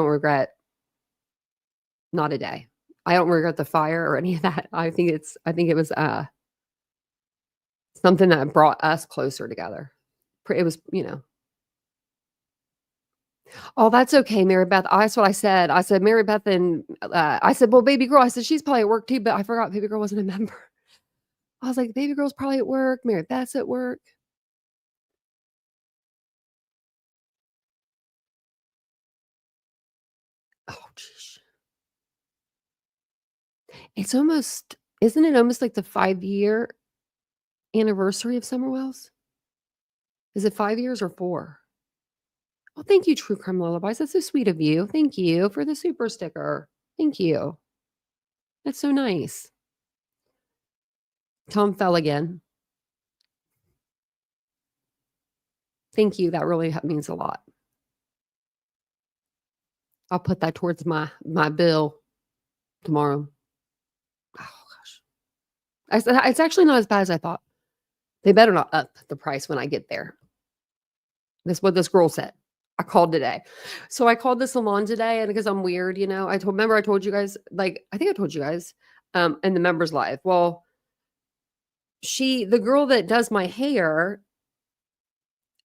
regret not a day. I don't regret the fire or any of that. I think it was something that brought us closer together. It was, oh, that's okay, Mary Beth. That's what I said. I said, Mary Beth, and I said, well, baby girl, I said, she's probably at work too, but I forgot baby girl wasn't a member. I was like, baby girl's probably at work. Mary Beth's at work. Oh, geez. Isn't it almost like the 5-year anniversary of Summer Wells? Is it 5 years or 4? Well, thank you, True Crime Lullabies. That's so sweet of you. Thank you for the super sticker. Thank you. That's so nice. Tom fell again. Thank you. That really means a lot. I'll put that towards my bill tomorrow. Oh gosh. It's actually not as bad as I thought. They better not up the price when I get there. That's what this girl said. I called today. So I called the salon today and because I'm weird, I told you guys, like, I think I told you guys, in the members live. Well, the girl that does my hair,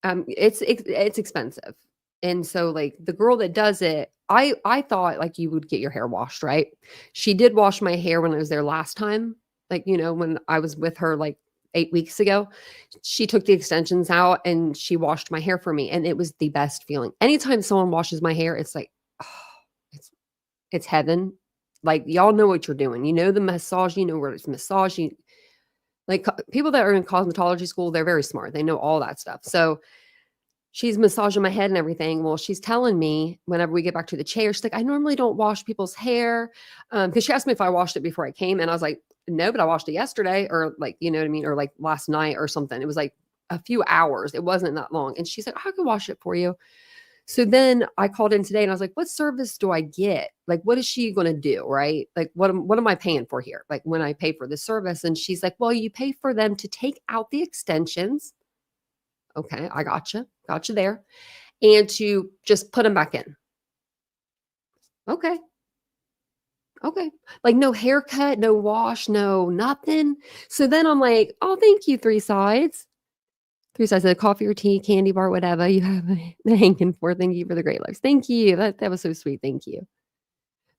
it's expensive. And so like the girl that does it, I thought like you would get your hair washed, right? She did wash my hair when I was there last time. Like, when I was with her like 8 weeks ago, she took the extensions out and she washed my hair for me. And it was the best feeling. Anytime someone washes my hair, it's like, oh, it's heaven. Like y'all know what you're doing. You know the massage, where it's massaging. Like people that are in cosmetology school, they're very smart. They know all that stuff. So she's massaging my head and everything. Well, she's telling me whenever we get back to the chair, she's like, I normally don't wash people's hair. Because she asked me if I washed it before I came. And I was like, no, but I washed it yesterday or like, you know what I mean? Or like last night or something. It was like a few hours. It wasn't that long. And she's like, I can wash it for you. So then I called in today and I was like, what service do I get? Like, what is she going to do? Right? Like, what am I paying for here? Like when I pay for the service. And she's like, well, you pay for them to take out the extensions. Okay, I gotcha there. And to just put them back in. Okay. Like no haircut, no wash, no nothing. So then I'm like, oh, thank you, 3 sides. 3 sides of coffee or tea, candy bar, whatever you have the hanking for. Thank you for the great lives. Thank you. That was so sweet. Thank you.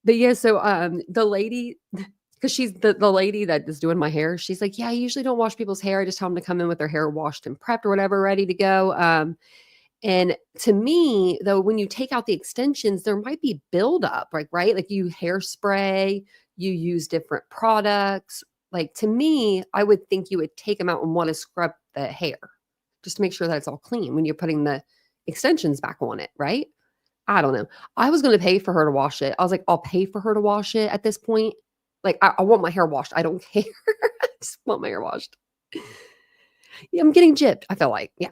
But yeah, so the lady, because she's the lady that is doing my hair, she's like, yeah, I usually don't wash people's hair. I just tell them to come in with their hair washed and prepped or whatever, ready to go. And to me, though, when you take out the extensions, there might be buildup, right? Like you hairspray, you use different products. Like to me, I would think you would take them out and want to scrub the hair just to make sure that it's all clean when you're putting the extensions back on it, right? I don't know. I was going to pay for her to wash it. I was like, I'll pay for her to wash it at this point. Like, I want my hair washed. I don't care. I just want my hair washed. Yeah, I'm getting gypped. I feel like, yeah.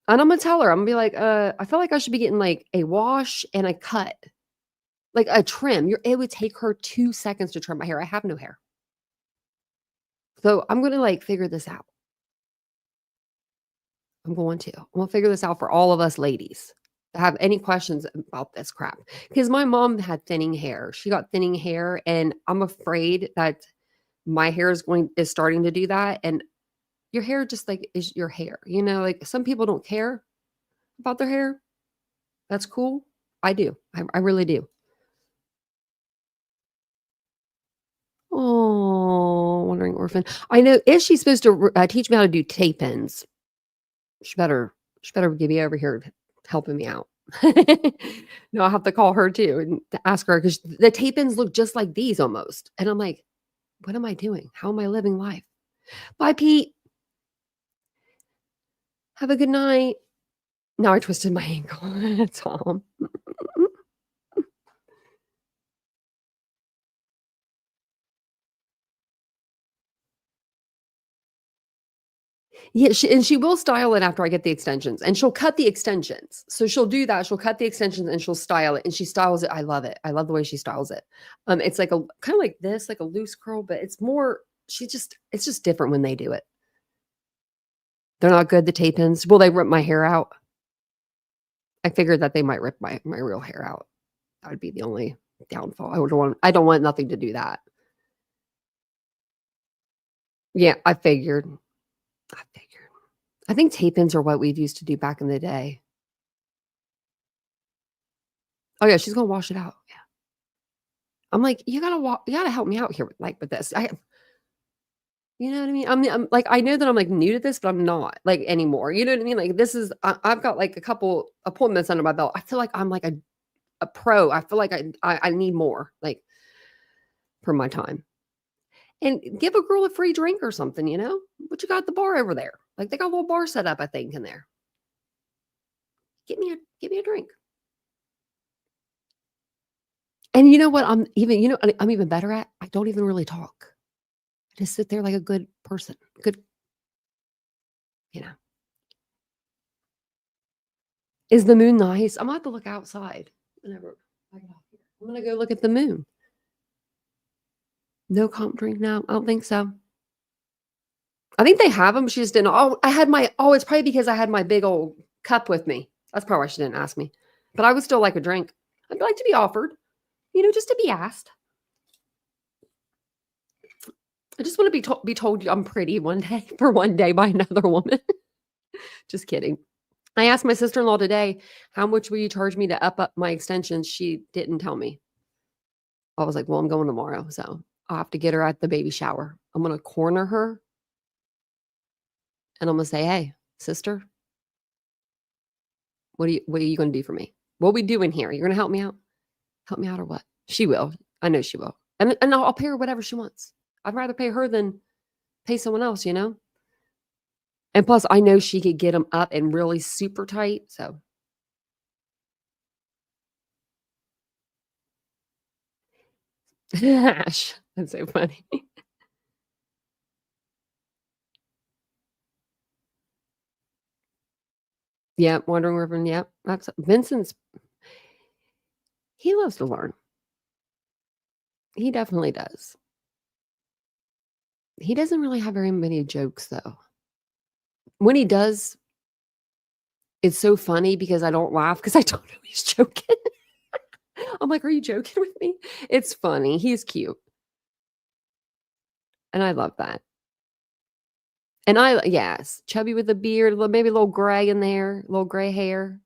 And I'm gonna tell her, I'm gonna be like, I feel like I should be getting like a wash and a cut, like a trim. It would take her 2 seconds to trim my hair. I have no hair. So I'm gonna like figure this out. I'm gonna figure this out for all of us ladies that have any questions about this crap. Because my mom had thinning hair. She got thinning hair, and I'm afraid that my hair is starting to do that. And your hair just like is your hair. Like some people don't care about their hair. That's cool. I do. I really do. Oh, wandering orphan. I know. Is she supposed to teach me how to do tape ins? She better. She better be over here helping me out. No, I'll have to call her too and to ask her because the tape ins look just like these almost. And I'm like, what am I doing? How am I living life? Bye, Pete. Have a good night. Now I twisted my ankle. Tom. Yeah, she will style it after I get the extensions, and she'll cut the extensions. So she'll do that. She'll cut the extensions and she'll style it, and she styles it. I love it. I love the way she styles it. It's like a kind of like this, like a loose curl, but it's more. It's just different when they do it. They're not good. The tape ins. Will they rip my hair out? I figured that they might rip my real hair out. That would be the only downfall. I don't want nothing to do that. Yeah, I figured. I think tape ins are what we've used to do back in the day. Oh yeah, she's gonna wash it out. Yeah. I'm like, you gotta help me out here with this. You know what I mean? I'm like, I know that I'm like new to this, but I'm not like anymore. You know what I mean? Like this is, I've got like a couple appointments under my belt. I feel like I'm like a pro. I feel like I need more like for my time. And give a girl a free drink or something, you know? What you got at the bar over there? Like they got a little bar set up, I think, in there. Give me a drink. And you know what? I'm even better at? I don't even really talk. I just sit there like a good person. Good, you know. Is the moon nice? I'm gonna have to look outside whenever I get off here. I'm gonna go look at the moon. No comp drink now? I don't think so. I think they have them. She just didn't. It's probably because I had my big old cup with me. That's probably why she didn't ask me. But I would still like a drink. I'd like to be offered, just to be asked. I just want to be told I'm pretty one day by another woman. Just kidding. I asked my sister-in-law today, how much will you charge me to up my extensions? She didn't tell me. I was like, well, I'm going tomorrow, so I'll have to get her at the baby shower. I'm going to corner her. And I'm going to say, hey, sister, what are you going to do for me? What are we doing here? You're going to help me out? Help me out or what? She will. I know she will. And I'll pay her whatever she wants. I'd rather pay her than pay someone else, And plus, I know she could get them up and really super tight. So. That's so funny. Yeah, Wandering River. Yeah, Vincent's. He loves to learn. He definitely does. He doesn't really have very many jokes, though. When he does, it's so funny because I don't laugh because I don't know he's joking. I'm like, are you joking with me? It's funny. He's cute. And I love that. And yes, chubby with a beard, maybe a little gray in there, a little gray hair.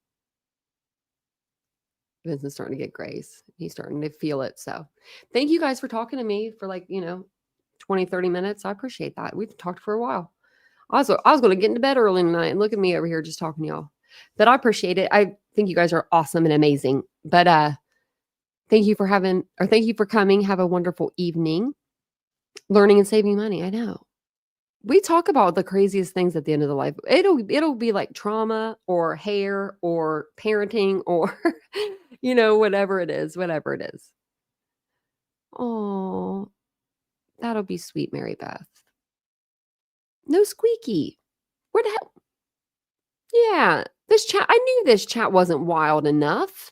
Vincent's starting to get grays. He's starting to feel it. So thank you guys for talking to me for 20, 30 minutes. I appreciate that. We've talked for a while. I was going to get into bed early tonight, and look at me over here just talking to y'all. But I appreciate it. I think you guys are awesome and amazing. But thank you for coming. Have a wonderful evening. Learning and saving money. I know. We talk about the craziest things at the end of the life. It'll be like trauma or hair or parenting or whatever it is. Oh, that'll be sweet, Mary Beth. No squeaky. Where the hell? Yeah, I knew this chat wasn't wild enough.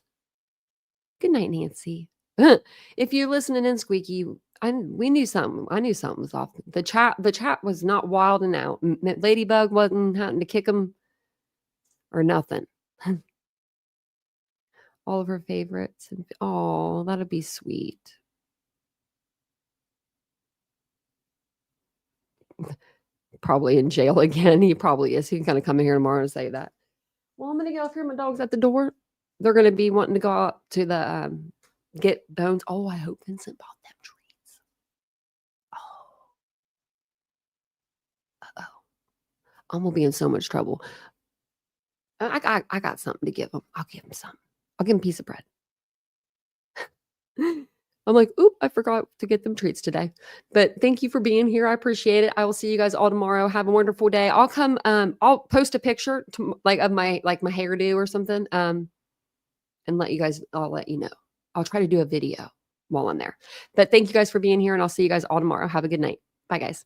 Good night, Nancy. If you're listening in, Squeaky, we knew something. I knew something was off. The chat was not wild and out. Ladybug wasn't having to kick him or nothing. All of her favorites. Oh, that'll be sweet. Probably in jail again. He probably is. He can kind of come in here tomorrow and say that. Well, I'm going to get off here. My dog's at the door. They're going to be wanting to go out to the get bones. Oh, I hope Vincent bought them treats. Oh. I'm going to be in so much trouble. I got something to give him. I'll give him something. I'll give him a piece of bread. I'm like, oop, I forgot to get them treats today. But thank you for being here. I appreciate it. I will see you guys all tomorrow. Have a wonderful day. I'll come, I'll post a picture of my hairdo or something. And I'll let you know. I'll try to do a video while I'm there. But thank you guys for being here, and I'll see you guys all tomorrow. Have a good night. Bye, guys.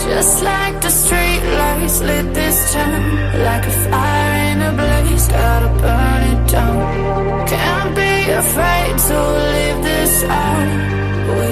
Just like the street lights lit this town, like a fire in a blaze, gotta burn it down. Can't be afraid to leave this out. We